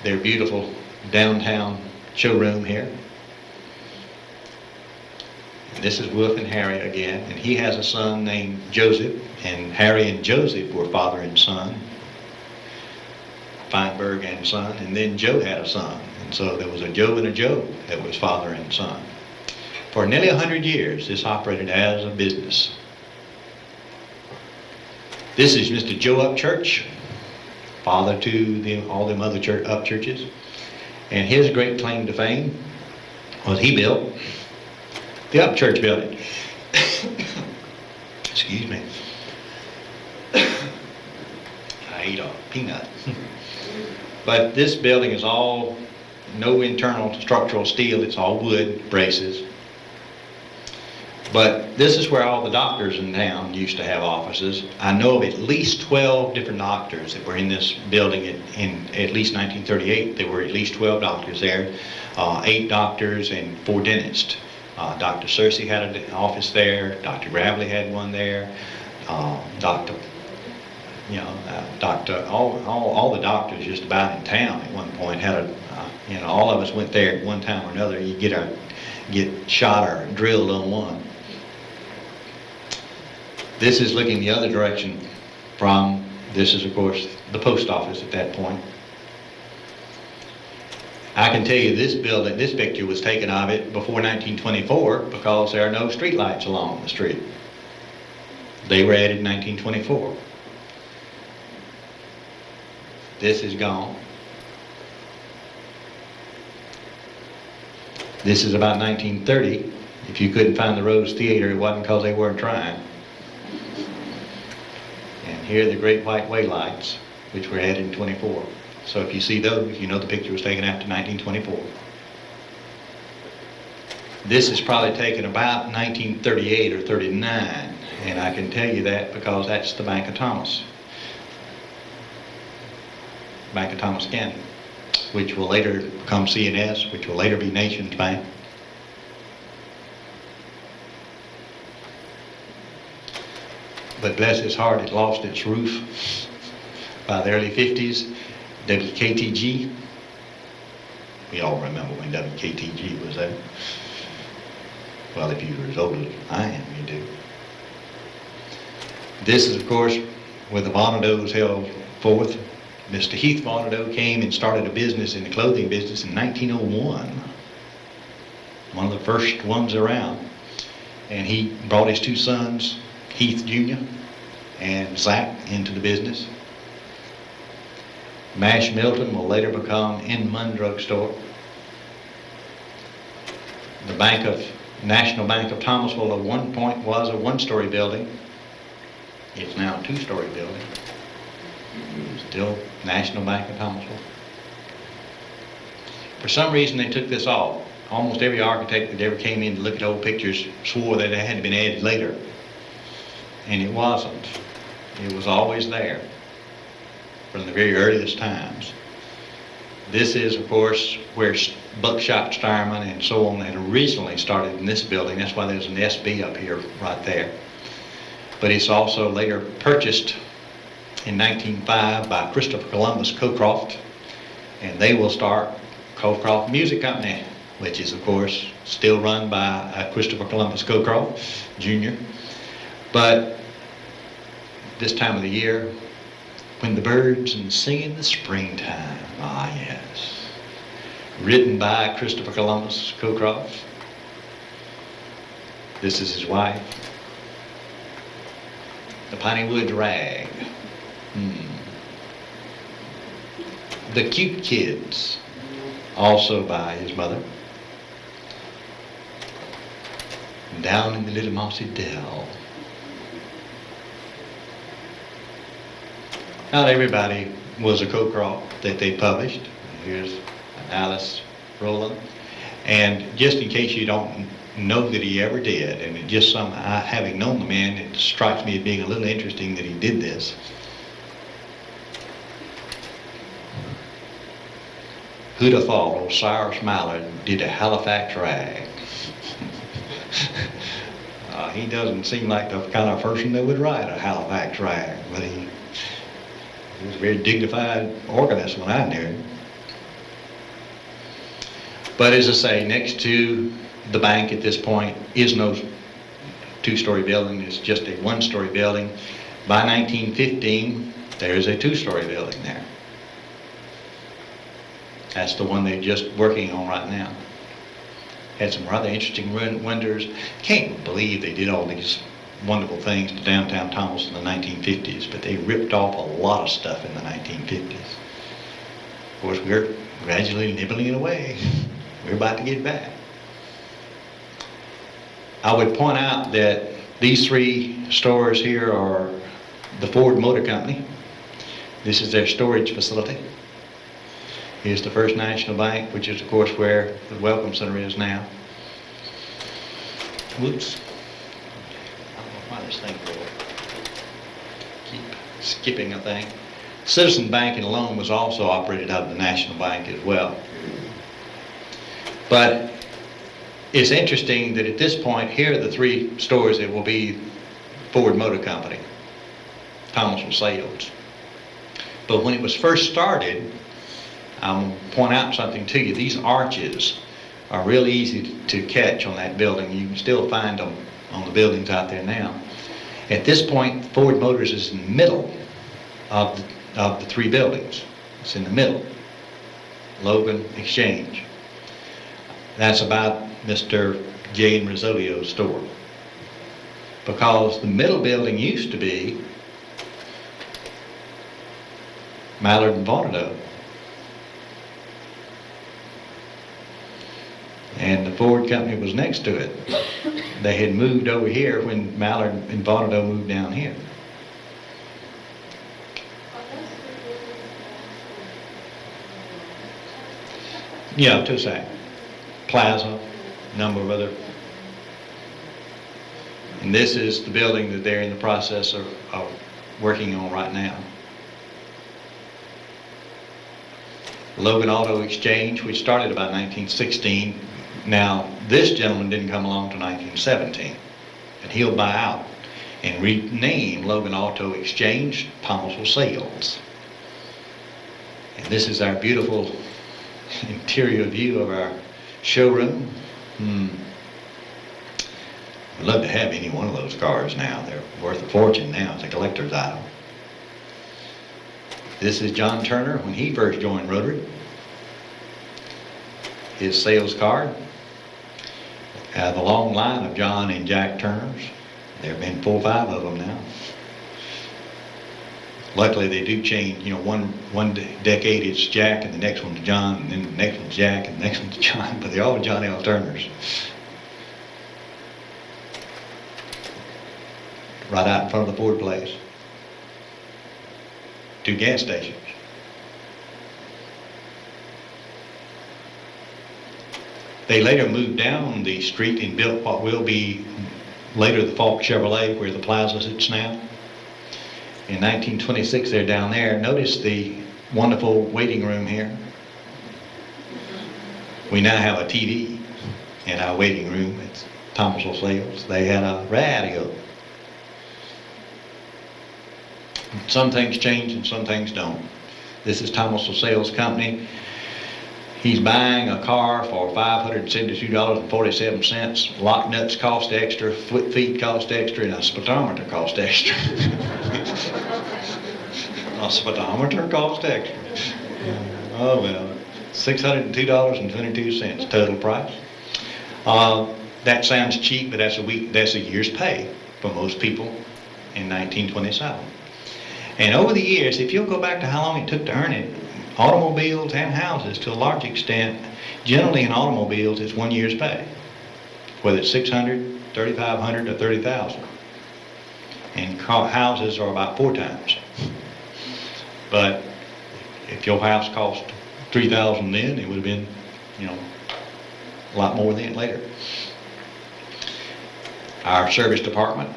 their beautiful downtown showroom here. And this is Wolf and Harry again, and he has a son named Joseph, and Harry and Joseph were father and son, Feinberg and Son, and then Joe had a son, and so there was a Joe and a Joe that was father and son. For nearly 100 years, this operated as a business. This is Mr. Joe Upchurch, father to all them other up churches. And his great claim to fame was he built the Upchurch building. Excuse me. I ate a peanut. But this building is all no internal structural steel, it's all wood braces. But this is where all the doctors in town used to have offices. I know of at least 12 different doctors that were in this building in at least 1938. There were at least 12 doctors there, 8 doctors and 4 dentists. Dr. Searcy had an office there. Dr. Gravely had one there. Dr. All the doctors just about in town at one point had all of us went there at one time or another. You get shot or drilled on one. This is looking the other direction this is of course the post office at that point. I can tell you this picture was taken of it before 1924 because there are no street lights along the street. They were added in 1924. This is gone. This is about 1930. If you couldn't find the Rose Theater, it wasn't because they weren't trying. And here are the Great White Way lights, which were added in 24. So if you see those, you know the picture was taken after 1924. This is probably taken about 1938 or 39, and I can tell you that because that's the Bank of Thomas. Bank of Thomas County, which will later become CNS, which will later be Nations Bank. But bless its heart, it lost its roof by the early 50s. WKTG. We all remember when WKTG was there. Well, if you were as old as I am, you do. This is, of course, where the Vonnedoes held forth. Mr. Heath Vonnedoe came and started a business in the clothing business in 1901. One of the first ones around. And he brought his two sons, Heath Jr. and Zach, into the business. Mash Milton will later become Inman Drug Store. The National Bank of Thomasville at one point was a one-story building. It's now a two-story building. Still National Bank of Thomasville. For some reason they took this off. Almost every architect that ever came in to look at old pictures swore that it had been added later. And it wasn't. It was always there from the very earliest times. This is, of course, where Buckshot Starman and so on had originally started in this building. That's why there's an SB up here right there. But it's also later purchased in 1905 by Christopher Columbus Cocroft, and they will start Cocroft Music Company, which is, of course, still run by Christopher Columbus Cocroft Jr. But this time of the year, when the birds and sing in the springtime, ah yes, written by Christopher Columbus Cocroft. This is his wife. The Pineywoods rag. The Cute Kids, also by his mother. Down in the little mossy dell. Not everybody was a Cocroft that they published. Here's Alice Rowland. And just in case you don't know that he ever did, and it just somehow, having known the man, it strikes me as being a little interesting that he did this. Who'd have thought old Cyrus Mallard did a Halifax rag? He doesn't seem like the kind of person that would write a Halifax rag, but he was a very dignified organist when I knew him. But as I say, next to the bank at this point is no two-story building. It's just a one-story building. By 1915, there's a two-story building there. That's the one they're just working on right now. Had some rather interesting windows. Can't believe they did all these wonderful things to downtown Thomasville in the 1950s, but they ripped off a lot of stuff in the 1950s. Of course, we're gradually nibbling it away. We're about to get back. I would point out that these three stores here are the Ford Motor Company. This is their storage facility. Here's the First National Bank, which is, of course, where the Welcome Center is now. Whoops. I don't know why this thing will keep skipping a thing. Citizen Bank and Loan was also operated out of the National Bank as well. But It's interesting that at this point, here are the three stores that will be Ford Motor Company, Thomasville Sales. But when it was first started, I'm going to point out something to you. These arches are really easy to catch on that building. You can still find them on the buildings out there now. At this point, Ford Motors is in the middle of the three buildings. It's in the middle. Logan Exchange. That's about Mr. J. and Rosolio's store. Because the middle building used to be Mallard and Vonnedo. And the Ford company was next to it. They had moved over here when Mallard and Vonnedo moved down here. Yeah, Tusac, Plaza, a number of other. And this is the building that they're in the process of working on right now. Logan Auto Exchange, which started about 1916. Now, this gentleman didn't come along till 1917, and he'll buy out and rename Logan Auto Exchange Thomasville Sales. And this is our beautiful interior view of our showroom. I'd love to have any one of those cars now. They're worth a fortune now. It's a collector's item. This is John Turner when he first joined Rotary. His sales card. The long line of John and Jack Turners. There have been 4 or 5 of them now. Luckily, they do change. You know, one decade it's Jack, and the next one's John, and then the next one's Jack, and the next one's John. But they're all John L. Turners. Right out in front of the Ford place. 2 gas stations. They later moved down the street and built what will be later the Falk Chevrolet, where the plaza sits now. In 1926, they're down there. Notice the wonderful waiting room here. We now have a TV in our waiting room at Thomasville Sales. They had a radio. Some things change and some things don't. This is Thomasville Sales Company. He's buying a car for $572.47. Lock nuts cost extra, foot feet cost extra, and a speedometer cost extra. A speedometer cost extra. Oh well, $602.22 total price. That sounds cheap, but that's a year's pay for most people in 1927. And over the years, if you'll go back to how long it took to earn it, automobiles and houses, to a large extent, generally in automobiles, it's 1 year's pay. Whether it's $600, $3,500, or $30,000. And houses are about 4 times. But if your house cost $3,000 then, it would have been, a lot more than later. Our service department.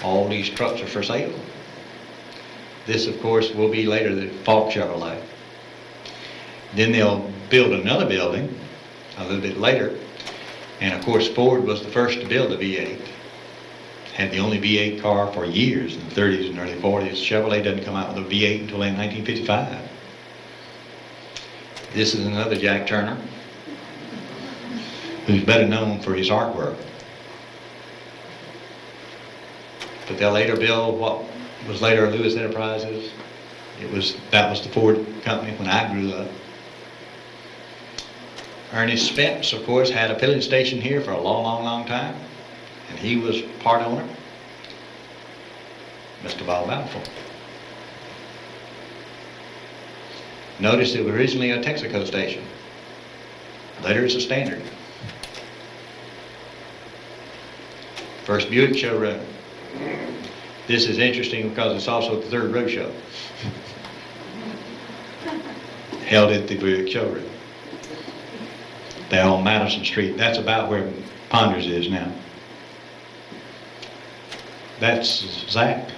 All these trucks are for sale. This, of course, will be later the Falk Chevrolet. Then they'll build another building a little bit later. And of course, Ford was the first to build a V8. Had the only V8 car for years in the 30s and early 40s. Chevrolet doesn't come out with a V8 until in 1955. This is another Jack Turner, who's better known for his artwork. But they'll later build what was later Lewis Enterprises. That was the Ford company when I grew up. Ernest Spence, of course, had a filling station here for a long time, and he was part owner. Mr. Bob Balfour. Notice it was originally a Texaco station. Later it's a Standard. First Buick showroom. This is interesting because it's also the third road show. Held at the Buick showroom. They're on Madison Street. That's about where Ponders is now. That's Zach.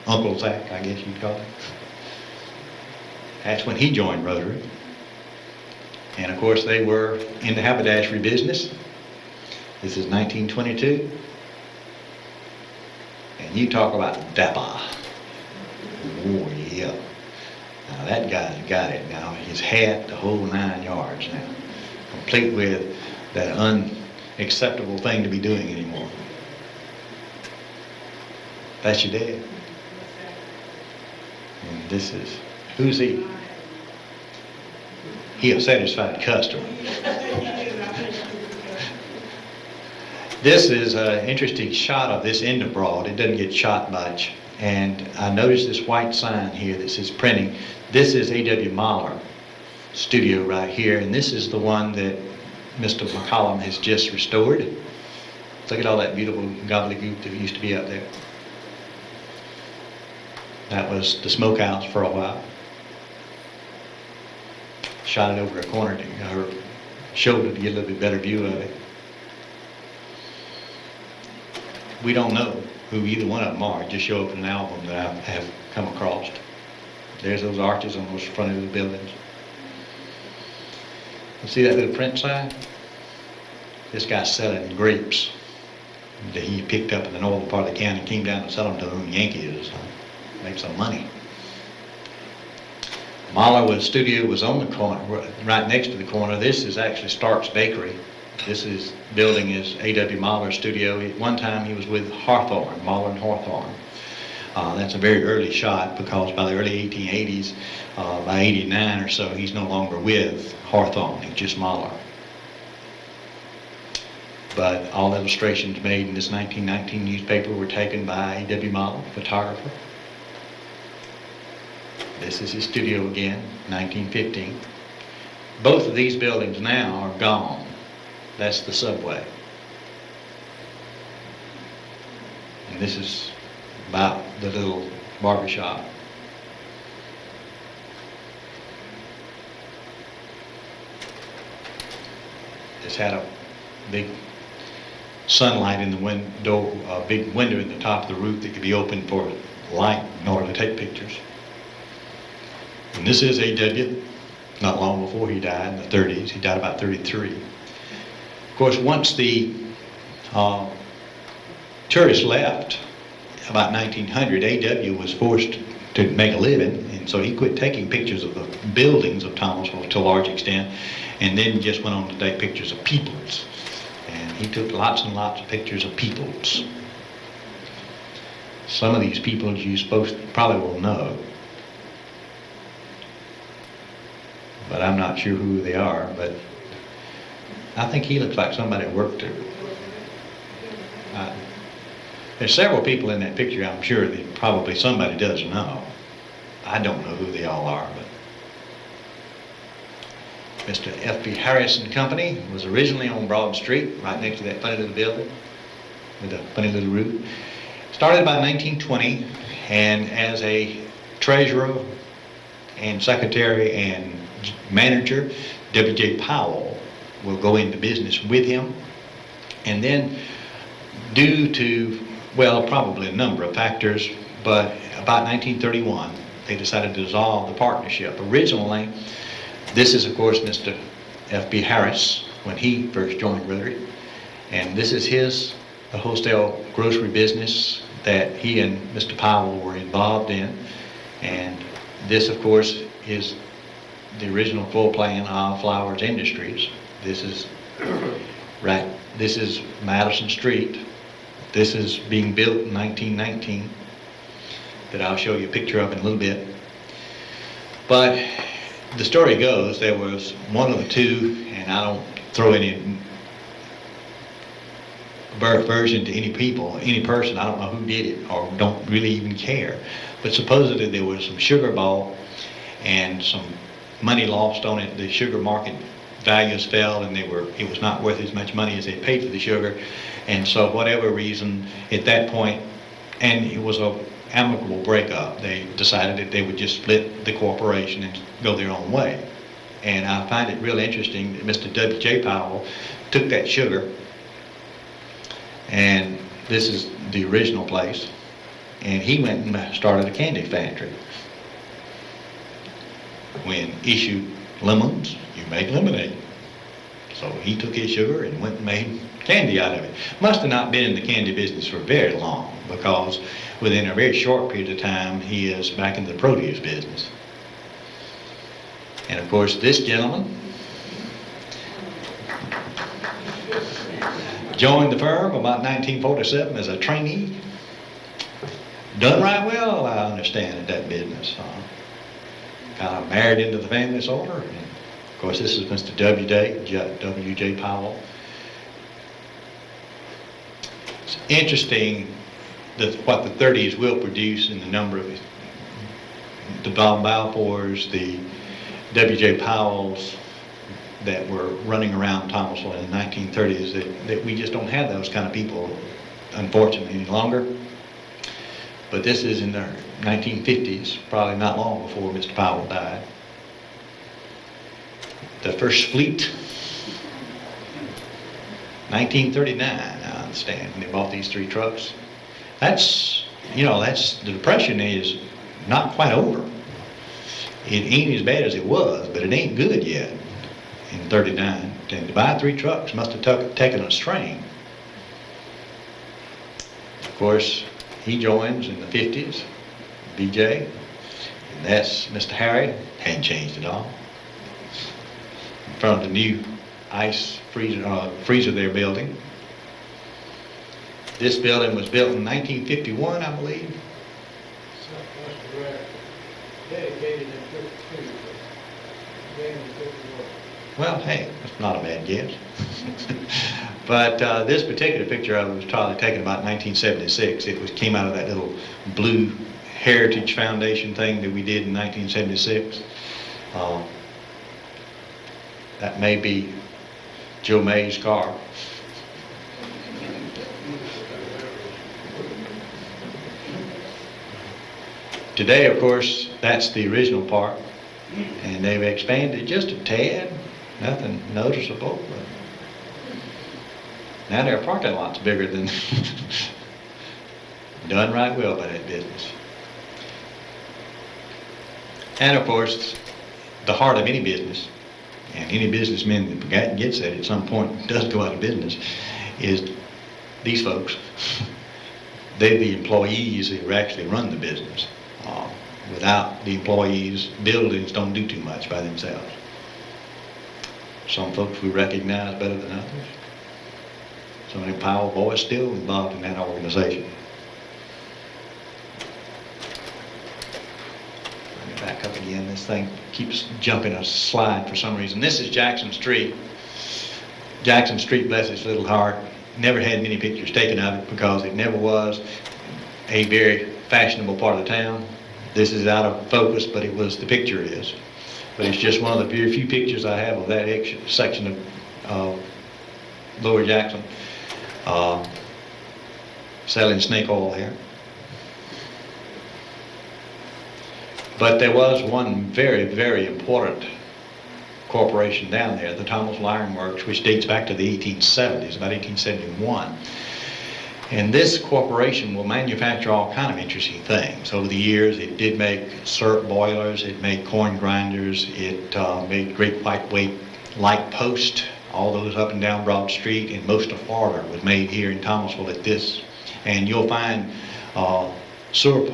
Uncle Zach, I guess you'd call it. That's when he joined Rotary. And of course, they were in the haberdashery business. This is 1922. And you talk about dapper. Oh, yeah. Now that guy's got it now. His hat, the whole 9 yards now. Complete with that unacceptable thing to be doing anymore. That's your dad. And this is, who's he? He a satisfied customer. This is an interesting shot of this end abroad. It doesn't get shot much. And I noticed this white sign here that says printing. This is A.W. Mahler studio right here, and this is the one that Mr. McCollum has just restored. Look at all that beautiful gobbledygook that used to be up there. That was the smokehouse for a while. Shot it over a corner to her shoulder to get a little bit better view of it. We don't know who either one of them are. Just show up in an album that I have come across. There's those arches on those front of the buildings. You see that little print sign? This guy's selling grapes that he picked up in the northern part of the county and came down and sell them to them Yankees. Make some money. Mahler's studio was on the corner, right next to the corner. This is actually Stark's Bakery. This is building is A.W. Mahler's studio. At one time he was with Hawthorne, Mahler and Hawthorne. That's a very early shot because by the early 1880s, by 89 or so, he's no longer with Hawthorne, it's just Mahler. But all illustrations made in this 1919 newspaper were taken by A.W. Mahler, photographer. This is his studio again, 1915. Both of these buildings now are gone. That's the subway. And this is about the little barber shop. This had a big sunlight in the window, a big window in the top of the roof that could be opened for light in order to take pictures. And this is A.W., not long before he died, in the 30s. He died about 33. Of course, once the tourists left, about 1900, A.W. was forced to make a living, and so he quit taking pictures of the buildings of Thomasville to a large extent, and then just went on to take pictures of peoples. And he took lots and lots of pictures of peoples. Some of these peoples you probably will know, but I'm not sure who they are. But I think he looks like somebody that worked there. There's several people in that picture I'm sure that probably somebody does know. I don't know who they all are, but Mr. F.B. Harris and Company was originally on Broad Street, right next to that funny little building with a funny little roof. Started about 1920, and as a treasurer and secretary and manager, W.J. Powell will go into business with him. And then due to, well, probably a number of factors, but about 1931, they decided to dissolve the partnership. Originally, this is, of course, Mr. F.B. Harris when he first joined Rotary. And this is the wholesale grocery business that he and Mr. Powell were involved in. And this, of course, is the original floor plan of Flowers Industries. This is right. This is Madison Street. This is being built in 1919. That I'll show you a picture of in a little bit. But the story goes there was one of the two, and I don't throw any version to any person. I don't know who did it or don't really even care. But supposedly there was some sugar ball and some money lost on it. The sugar market values fell, and it was not worth as much money as they paid for the sugar. And so whatever reason at that point, and it was a amicable breakup, they decided that they would just split the corporation and go their own way. And I find it really interesting that Mr. W.J. Powell took that sugar, and this is the original place, and he went and started a candy factory when issued lemons, you make lemonade. So he took his sugar and went and made candy out of it. Must have not been in the candy business for very long, because within a very short period of time, he is back in the produce business. And of course, this gentleman joined the firm about 1947 as a trainee. Done right well, I understand, at that business. Kind of married into the family, sort of. And of course, this is Mr. W.J. Powell. It's interesting that what the 30s will produce in the number of the Bob Balfours, the W.J. Powells that were running around Thomasville in the 1930s, that we just don't have those kind of people, unfortunately, any longer. But this is in the 1950s, probably not long before Mr. Powell died. The first fleet, 1939, I understand, when they bought these 3 trucks. That's, the Depression is not quite over. It ain't as bad as it was, but it ain't good yet in 39. And to buy 3 trucks must have taken a strain. Of course, he joins in the 50s, BJ, and that's Mr. Harry. Hadn't changed at all. In front of the new ice freezer they're building. This building was built in 1951, I believe.
Dedicated in 52. Then in 51.
Well, hey, that's not a bad guess. But this particular picture of it was probably taken about 1976. It came out of that little Blue Heritage Foundation thing that we did in 1976. That may be Joe May's car. Today, of course, that's the original part, and they've expanded just a tad, nothing noticeable, but now their parking lot's bigger than done right well by that business. And of course, the heart of any business, and any businessman that gets that at some point does go out of business, is these folks. They're the employees who actually run the business. Without the employees, buildings don't do too much by themselves. Some folks we recognize better than others. Some of the Powell boys still involved in that organization. Let me back up again. This thing keeps jumping a slide for some reason. This is Jackson Street. Jackson Street, bless its little heart, never had many pictures taken of it because it never was a very fashionable part of the town. This is out of focus, but the picture is. But it's just one of the very few pictures I have of that section of Lower Jackson. Selling snake oil here. But there was one very, very important corporation down there, the Tunnel Ironworks, which dates back to the 1870s, about 1871. And this corporation will manufacture all kind of interesting things. Over the years, it did make syrup boilers, it made corn grinders, it made great lightweight light posts, all those up and down Broad Street, and most of Florida was made here in Thomasville at this. And you'll find syrup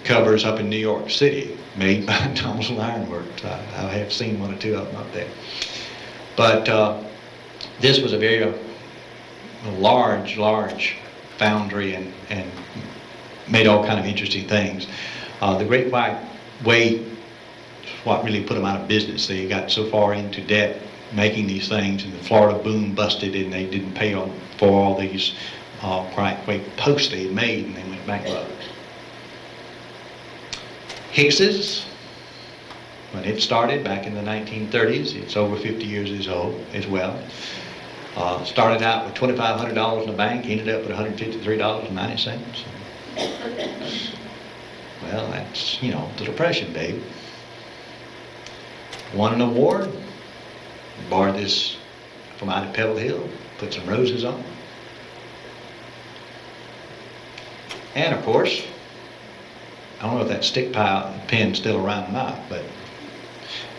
covers up in New York City made by Tunnel Ironworks. I have seen 1 or 2 of them up there. But this was a very large foundry and made all kind of interesting things. The Great White Way is what really put them out of business. They got so far into debt making these things, and the Florida boom busted, and they didn't pay for all these great posts they had made, and they went bankrupt. Hicks's, when it started back in the 1930s, it's over 50 years old as well. Started out with $2,500 in the bank, ended up with $153.90. Well, that's, the Depression, babe. Won an award. Borrowed this from out of Pebble Hill, put some roses on. And of course, I don't know if that stick pen's still around or not, but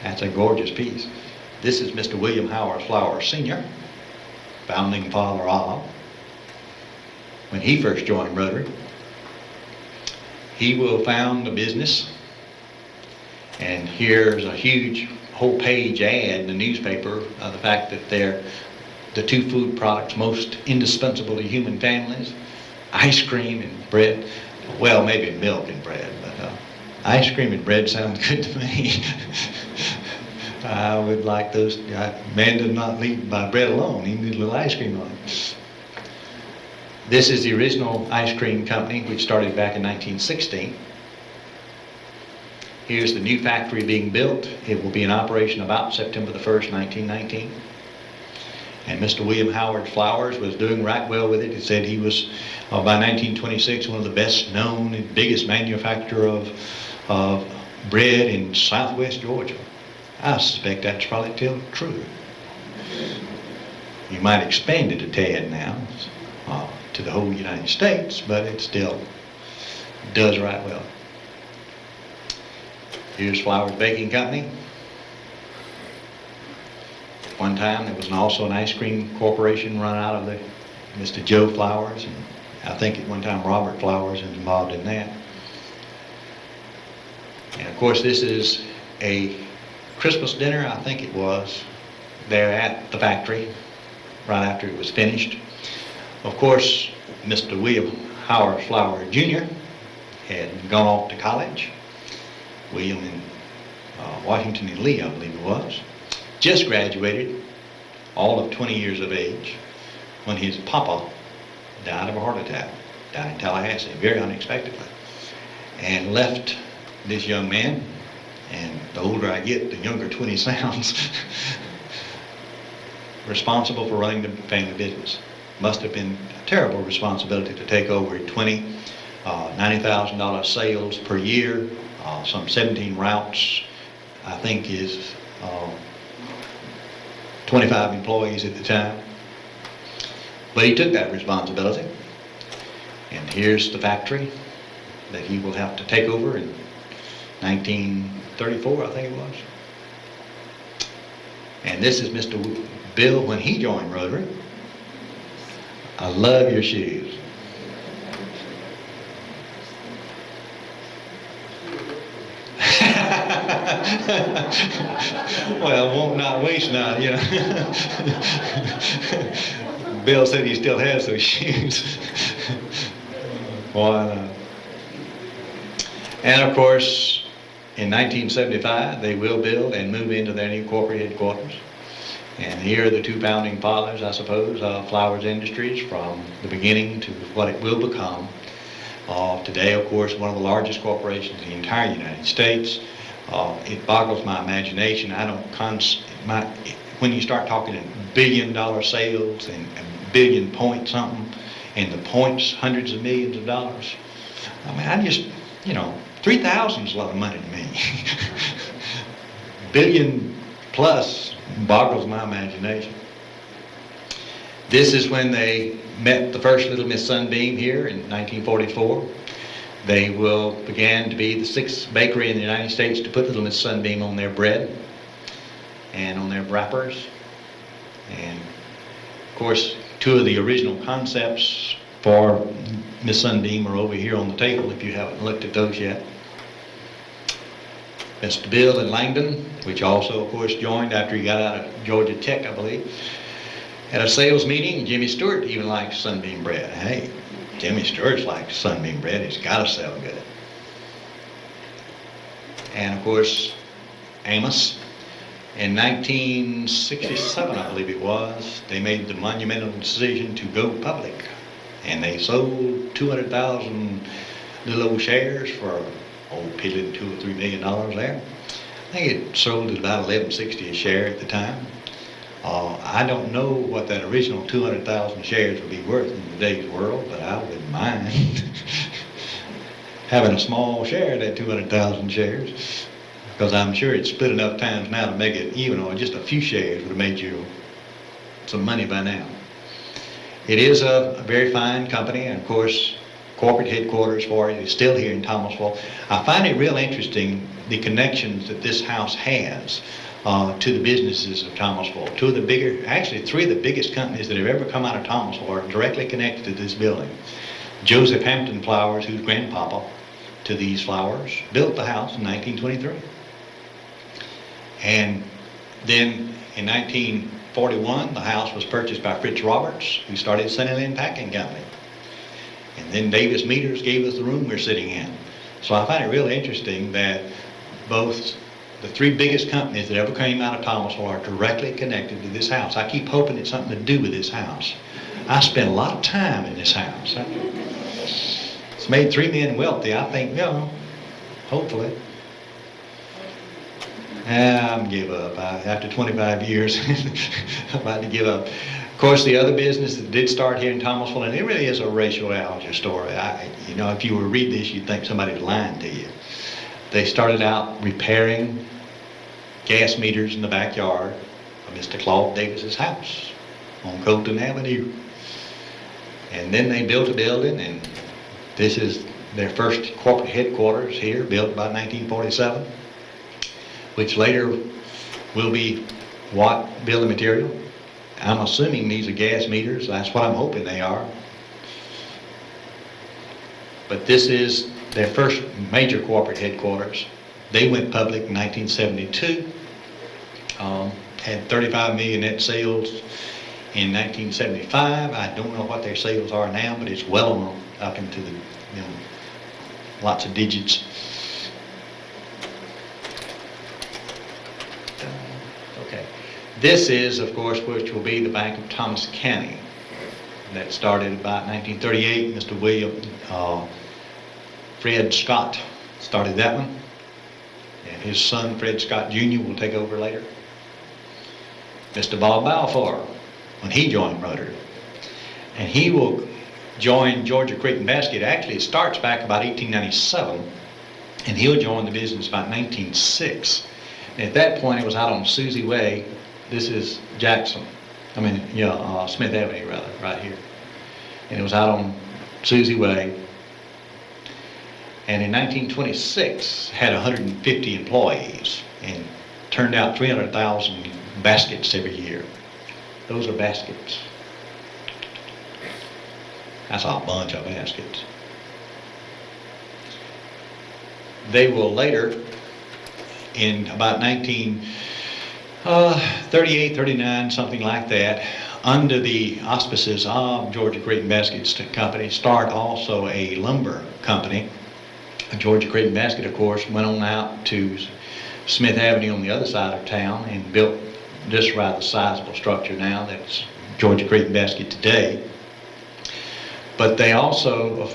That's a gorgeous piece. This is Mr. William Howard Flowers Sr., founding father of. When he first joined Rotary, he will found a business, and here's a huge whole page ad in the newspaper of the fact that they're the two food products most indispensable to human families: ice cream and bread. Well, maybe milk and bread, but ice cream and bread sounds good to me. I would like those. Man does not live by bread alone. He needs a little ice cream on it. This is the original ice cream company, which started back in 1916. Here's the new factory being built. It will be in operation about September the 1st, 1919. And Mr. William Howard Flowers was doing right well with it. He said he was, by 1926, one of the best known and biggest manufacturer of bread in southwest Georgia. I suspect that's probably still true. You might expand it a tad now to the whole United States, but it still does right well. Here's Flowers Baking Company. One time there was also an ice cream corporation run out of Mr. Joe Flowers, and I think at one time Robert Flowers was involved in that. And of course this is a Christmas dinner, I think it was, there at the factory right after it was finished. Of course, Mr. William Howard Flowers Jr. had gone off to college. William in Washington and Lee, I believe it was. Just graduated, all of 20 years of age, when his papa died of a heart attack down in Tallahassee, very unexpectedly, and left this young man. And the older I get, the younger 20 sounds, responsible for running the family business. Must have been a terrible responsibility to take over 20, $90,000 sales per year, some 17 routes, I think is 25 employees at the time. But he took that responsibility. And here's the factory that he will have to take over in 1934, I think it was. And this is Mr. Bill when he joined Rotary. I love your shoes. Well, won't not waste not, you know. Bill said he still has those shoes. Why not? And of course, in 1975, they will build and move into their new corporate headquarters. And here are the two founding fathers, I suppose, of Flowers Industries from the beginning to what it will become. Today, of course, one of the largest corporations in the entire United States. It boggles my imagination. When you start talking in billion-dollar sales and billion point something, and the points hundreds of millions of dollars. I mean, I just, 3,000 is a lot of money to me. Billion plus boggles my imagination. This is when they met the first Little Miss Sunbeam here in 1944. They began to be the 6th bakery in the United States to put Little Miss Sunbeam on their bread and on their wrappers. And of course, two of the original concepts for Miss Sunbeam are over here on the table if you haven't looked at those yet. Mr. Bill in Langdon, which also, of course, joined after he got out of Georgia Tech, I believe. At a sales meeting, Jimmy Stewart even likes Sunbeam bread. Hey, Jimmy Stewart's likes Sunbeam bread. It's got to sell good. And, of course, Amos. In 1967, I believe it was, they made the monumental decision to go public. And they sold 200,000 little old shares for piddling $2 or $3 million there. I think it sold at about $11.60 a share at the time. I don't know what that original 200,000 shares would be worth in today's world, but I wouldn't mind having a small share of that 200,000 shares, because I'm sure it's split enough times now to make it even, or just a few shares would have made you some money by now. It is a very fine company, and of course, corporate headquarters for it is still here in Thomasville. I find it real interesting the connections that this house has to the businesses of Thomasville. Actually, three of the biggest companies that have ever come out of Thomasville are directly connected to this building. Joseph Hampton Flowers, who's grandpapa to these flowers, built the house in 1923. And then in 1941, the house was purchased by Fritz Roberts, who started Sunny Lynn Packing Company. And then Davis Meters gave us the room we're sitting in. So I find it really interesting that both the three biggest companies that ever came out of Thomasville are directly connected to this house. I keep hoping it's something to do with this house. I spent a lot of time in this house. It's made three men wealthy, I think, hopefully. I'm give up. After 25 years, I'm about to give up. Of course, the other business that did start here in Thomasville, and it really is a racial algae story. If you were to read this, you'd think somebody's lying to you. They started out repairing gas meters in the backyard of Mr. Claude Davis's house on Colton Avenue. And then they built a building, and this is their first corporate headquarters here, built about 1947, which later will be what building material. I'm assuming these are gas meters. That's what I'm hoping they are. But this is their first major corporate headquarters. They went public in 1972, had 35 million net sales in 1975. I don't know what their sales are now, but it's well on up into the, lots of digits. Okay. This is, of course, which will be the Bank of Thomas County. That started about 1938. Mr. William Fred Scott started that one. And his son, Fred Scott Jr., will take over later. Mr. Bob Balfour, when he joined Rotary. And he will join Georgia Creek and Basket. Actually, it starts back about 1897, and he'll join the business about 1906. And at that point, it was out on Susie Way. This is Smith Avenue, rather, right here. And it was out on Susie Way. And in 1926, had 150 employees and turned out 300,000 baskets every year. Those are baskets. That's a bunch of baskets. They will later, in about 1938, 39, something like that, under the auspices of Georgia Creek and Basket Company, start also a lumber company. Georgia Creek and Basket, of course, went on out to Smith Avenue on the other side of town and built this rather sizable structure now that's Georgia Creek and Basket today. But they also,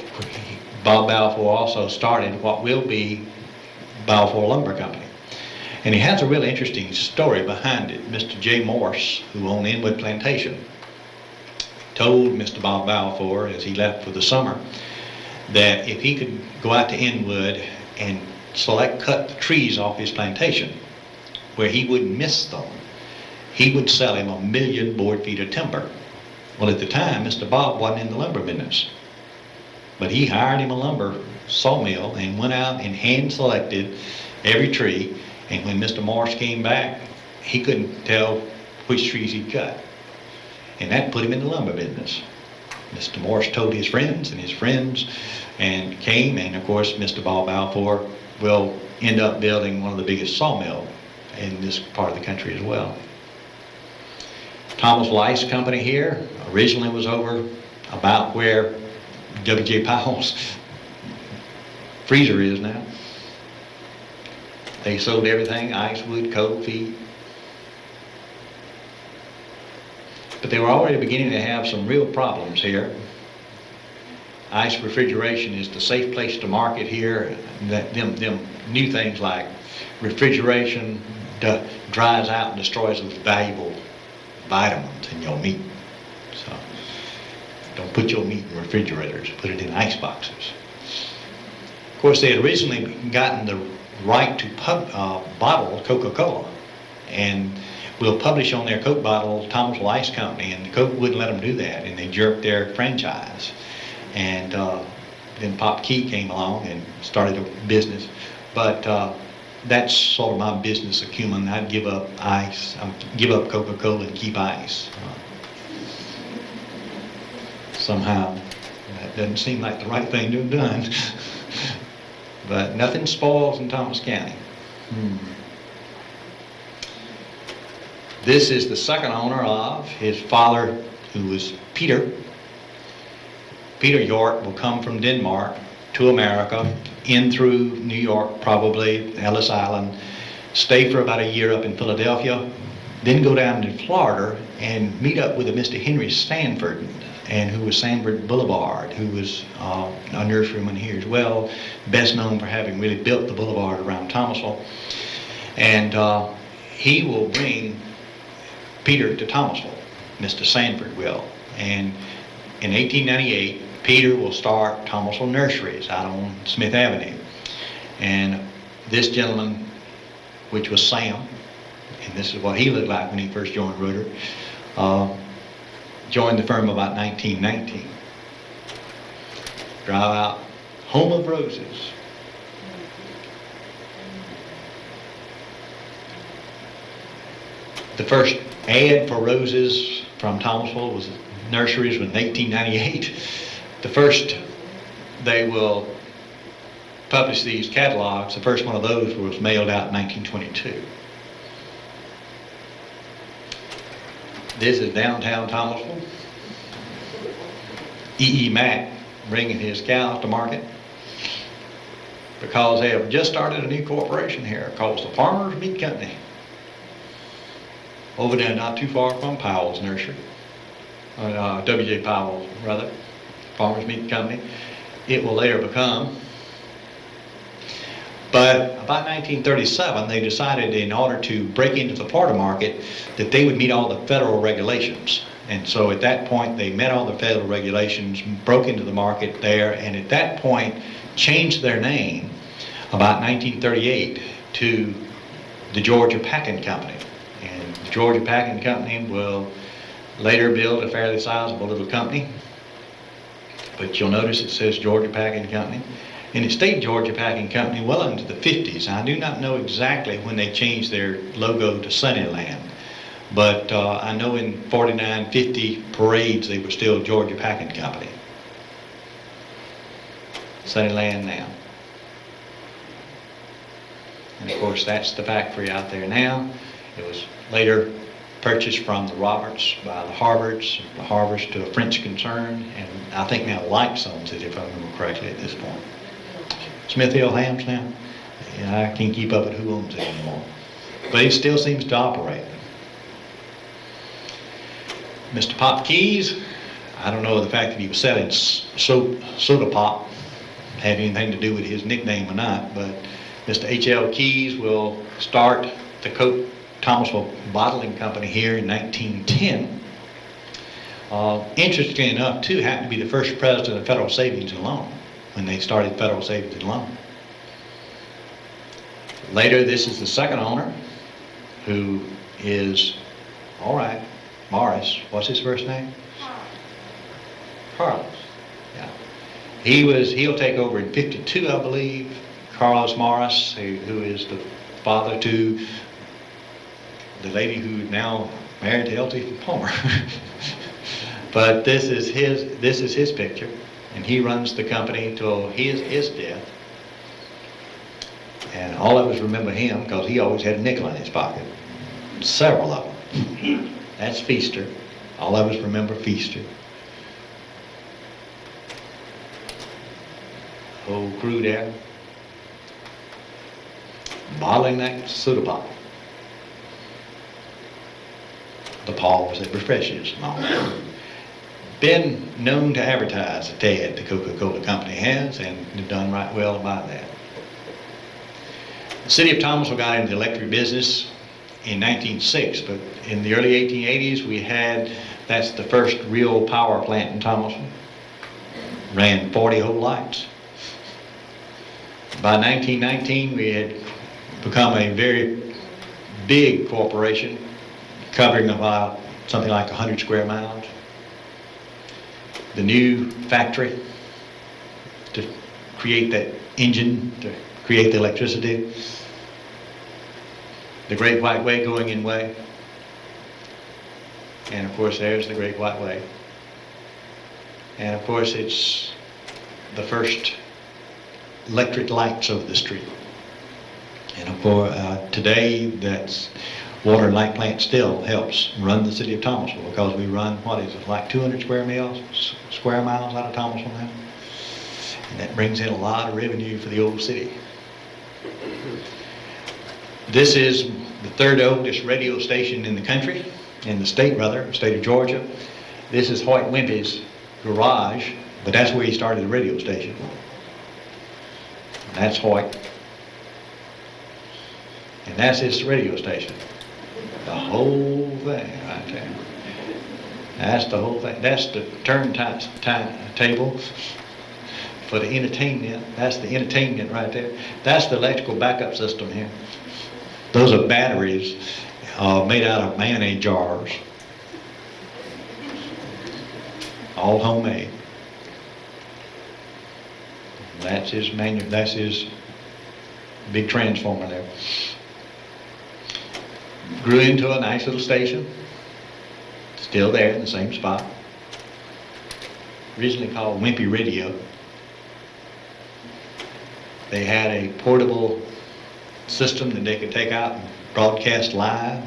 Bob Balfour also started what will be Balfour Lumber Company. And he has a really interesting story behind it. Mr. J. Morse, who owned Inwood Plantation, told Mr. Bob Balfour as he left for the summer that if he could go out to Inwood and cut the trees off his plantation where he wouldn't miss them, he would sell him 1 million board feet of timber. Well, at the time, Mr. Bob wasn't in the lumber business, but he hired him a lumber sawmill and went out and hand selected every tree. And when Mr. Morse came back, he couldn't tell which trees he'd cut. And that put him in the lumber business. Mr. Morse told his friends, and came, and of course, Mr. Bob Balfour will end up building one of the biggest sawmills in this part of the country as well. Thomasville Ice Company here originally was over about where W.J. Powell's freezer is now. They sold everything, ice, wood, coal, feed. But they were already beginning to have some real problems here. Ice refrigeration is the safe place to market here. Them new things like refrigeration dries out and destroys those valuable vitamins in your meat. So don't put your meat in refrigerators, put it in ice boxes. Of course, they had originally gotten the right to bottle Coca-Cola, and will publish on their Coke bottle Thomasville Ice Company, and Coke wouldn't let them do that, and they jerked their franchise. And then Pop Key came along and started a business. But that's sort of my business acumen. I'd give up ice, give up Coca-Cola and keep ice. Somehow, that doesn't seem like the right thing to have done. But nothing spoils in Thomas County. This is the second owner of his father, who was Peter. Peter York will come from Denmark to America, in through New York, probably Ellis Island, stay for about a year up in Philadelphia, then go down to Florida and meet up with a Mr. Henry Sanford, and who was Sanford Boulevard, who was a nurseryman here as well, best known for having really built the boulevard around Thomasville. And he will bring Peter to Thomasville, Mr. Sanford will. And in 1898, Peter will start Thomasville Nurseries out on Smith Avenue. And this gentleman, which was Sam, and this is what he looked like when he first joined Reuter, joined the firm about 1919. Drive out, home of roses. The first ad for roses from Thomasville was nurseries in 1898. The first, they will publish these catalogs. The first one of those was mailed out in 1922. This is downtown Thomasville. E.E. Mack bringing his cows to market because they have just started a new corporation here called the Farmers Meat Company. Over there not too far from Powell's Nursery. W.J. Powell's, rather. Farmers Meat Company. It will later become. But about 1937, they decided in order to break into the Florida market that they would meet all the federal regulations. And so at that point, they met all the federal regulations, broke into the market there, and at that point, changed their name about 1938 to the Georgia Packing Company. And the Georgia Packing Company will later build a fairly sizable little company. But you'll notice it says Georgia Packing Company. And it stayed Georgia Packing Company well into the 50s. I do not know exactly when they changed their logo to Sunnyland. But I know in 49, 50 parades they were still Georgia Packing Company. Sunnyland now. And of course that's the factory out there now. It was later purchased from the Roberts by the Harvards to a French concern, and I think now Likes owns it, if I remember correctly at this point. Smith Hill Hams now? Yeah, I can't keep up with who owns it anymore. But it still seems to operate. Mr. Pop Keys, I don't know the fact that he was selling soda pop had anything to do with his nickname or not, but Mr. H.L. Keys will start the Coke Thomasville Bottling Company here in 1910. Interestingly enough, too, happened to be the first president of Federal Savings and Loan when they started Federal Savings and Loan. Later, this is the second owner, who is, all right, Morris. What's his first name? Carlos. Yeah. He'll take over in 52, I believe. Carlos Morris, who is the father to the lady who now married to L.T. Palmer. But this is his picture, and he runs the company till his death. And all I always remember him because he always had a nickel in his pocket, several of them. That's Feaster. All I always remember Feaster. Whole crew there, bottling that soda pop. The pause that refreshes and all that. Been known to advertise a tad, the Coca-Cola Company has, and they've done right well about that. The city of Thomasville got into the electric business in 1906, but in the early 1880s that's the first real power plant in Thomasville. Ran 40 whole lights. By 1919, we had become a very big corporation, covering about something like 100 square miles. The new factory to create that engine, to create the electricity, the Great White Way going in way. And of course there's the Great White Way. And of course it's the first electric lights over the street. And of course today that's water and light plant still helps run the city of Thomasville, because we run, what is it, like 200 square miles out of Thomasville now? And that brings in a lot of revenue for the old city. This is the third oldest radio station in the country, in the state rather, the state of Georgia. This is Hoyt Wimpy's garage, but that's where he started the radio station. That's Hoyt. And that's his radio station. The whole thing right there. That's the whole thing. That's the turntable for the entertainment. That's the entertainment right there. That's the electrical backup system here. Those are batteries made out of mayonnaise jars. All homemade. That's his big transformer there. Grew into a nice little station. Still there in the same spot. Originally called Wimpy Radio. They had a portable system that they could take out and broadcast live.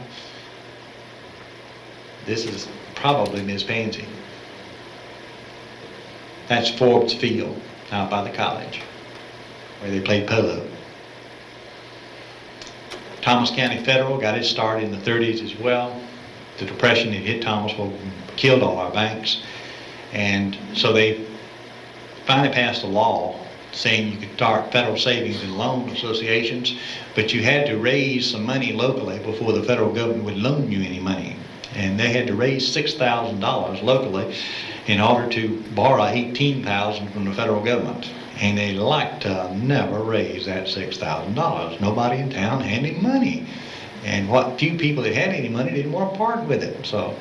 This is probably Miss Pansy. That's Forbes Field out by the college where they played polo. Thomas County Federal got its start in the 30s as well. The Depression had hit Thomasville, killed all our banks, and so they finally passed a law saying you could start federal savings and loan associations, but you had to raise some money locally before the federal government would loan you any money. And they had to raise $6,000 locally in order to borrow $18,000 from the federal government. And they liked to never raise that $6,000. Nobody in town had any money. And what few people that had any money didn't want to part with it. So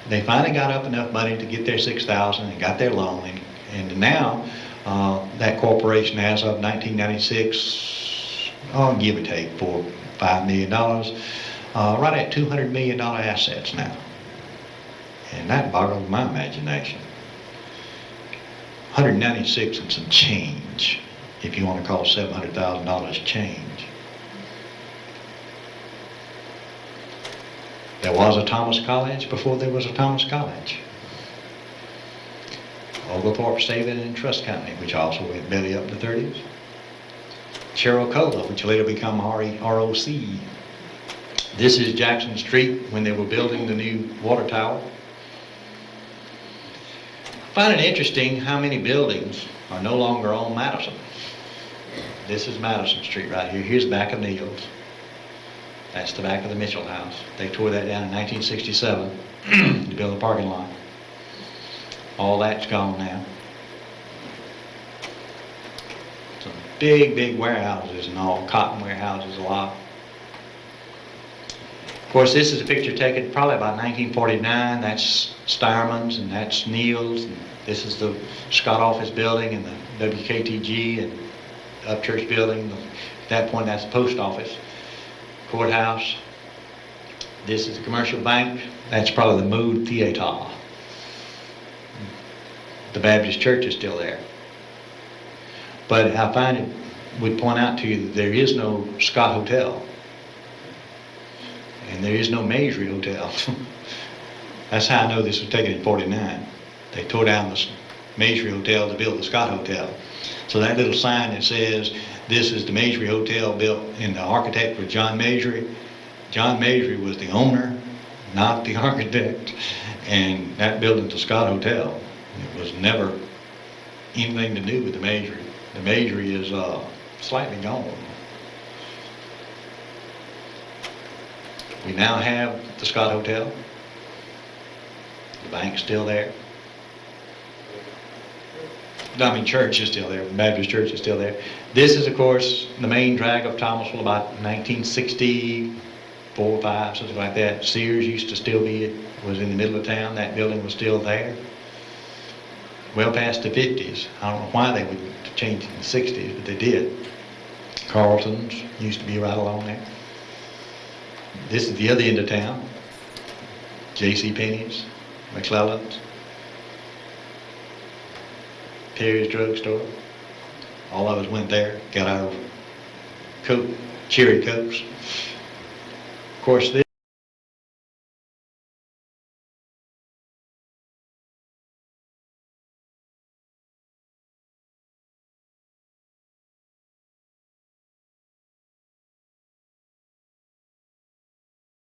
they finally got up enough money to get their $6,000 and got their loan. And now that corporation, as of 1996, give or take $4-5 million, right at $200 million assets now. And that boggles my imagination. 196 and some change, if you want to call $700,000 change. There was a Thomas College before there was a Thomas College. Oglethorpe Saving and Trust Company, which also went belly up in the 30s. Cherokee, which later became ROC. This is Jackson Street when they were building the new water tower. I find it interesting how many buildings are no longer on Madison. This is Madison Street right here. Here's the back of Neal's. That's the back of the Mitchell house. They tore that down in 1967 to build a parking lot. All that's gone now. Some big, big warehouses and all, cotton warehouses a lot. Of course, this is a picture taken probably about 1949. That's Steierman's and that's Neal's. And this is the Scott office building and the WKTG and Upchurch building. At that point, that's the post office. Courthouse. This is the commercial bank. That's probably the Mood Theater. The Baptist church is still there. But I find it, would point out to you that there is no Scott Hotel. And there is no Maisie Hotel. That's how I know this was taken in 49. They tore down the Maisie Hotel to build the Scott Hotel. So that little sign that says, this is the Maisie Hotel built, and the architect was John Maisie. John Maisie was the owner, not the architect. And that building's the Scott Hotel. It was never anything to do with the Maisie. The Maisie is slightly gone. We now have the Scott Hotel. The bank's still there. Church is still there. The Baptist church is still there. This is, of course, the main drag of Thomasville, about 1964 or 5, something like that. Sears used to still be, was in the middle of town. That building was still there. Well past the 50s. I don't know why they would change it in the 60s, but they did. Carlton's used to be right along there. This is the other end of town. J.C. Penney's, McClellan's, Perry's Drugstore. All of us went there, got our Coke, cherry Cokes. Of course, this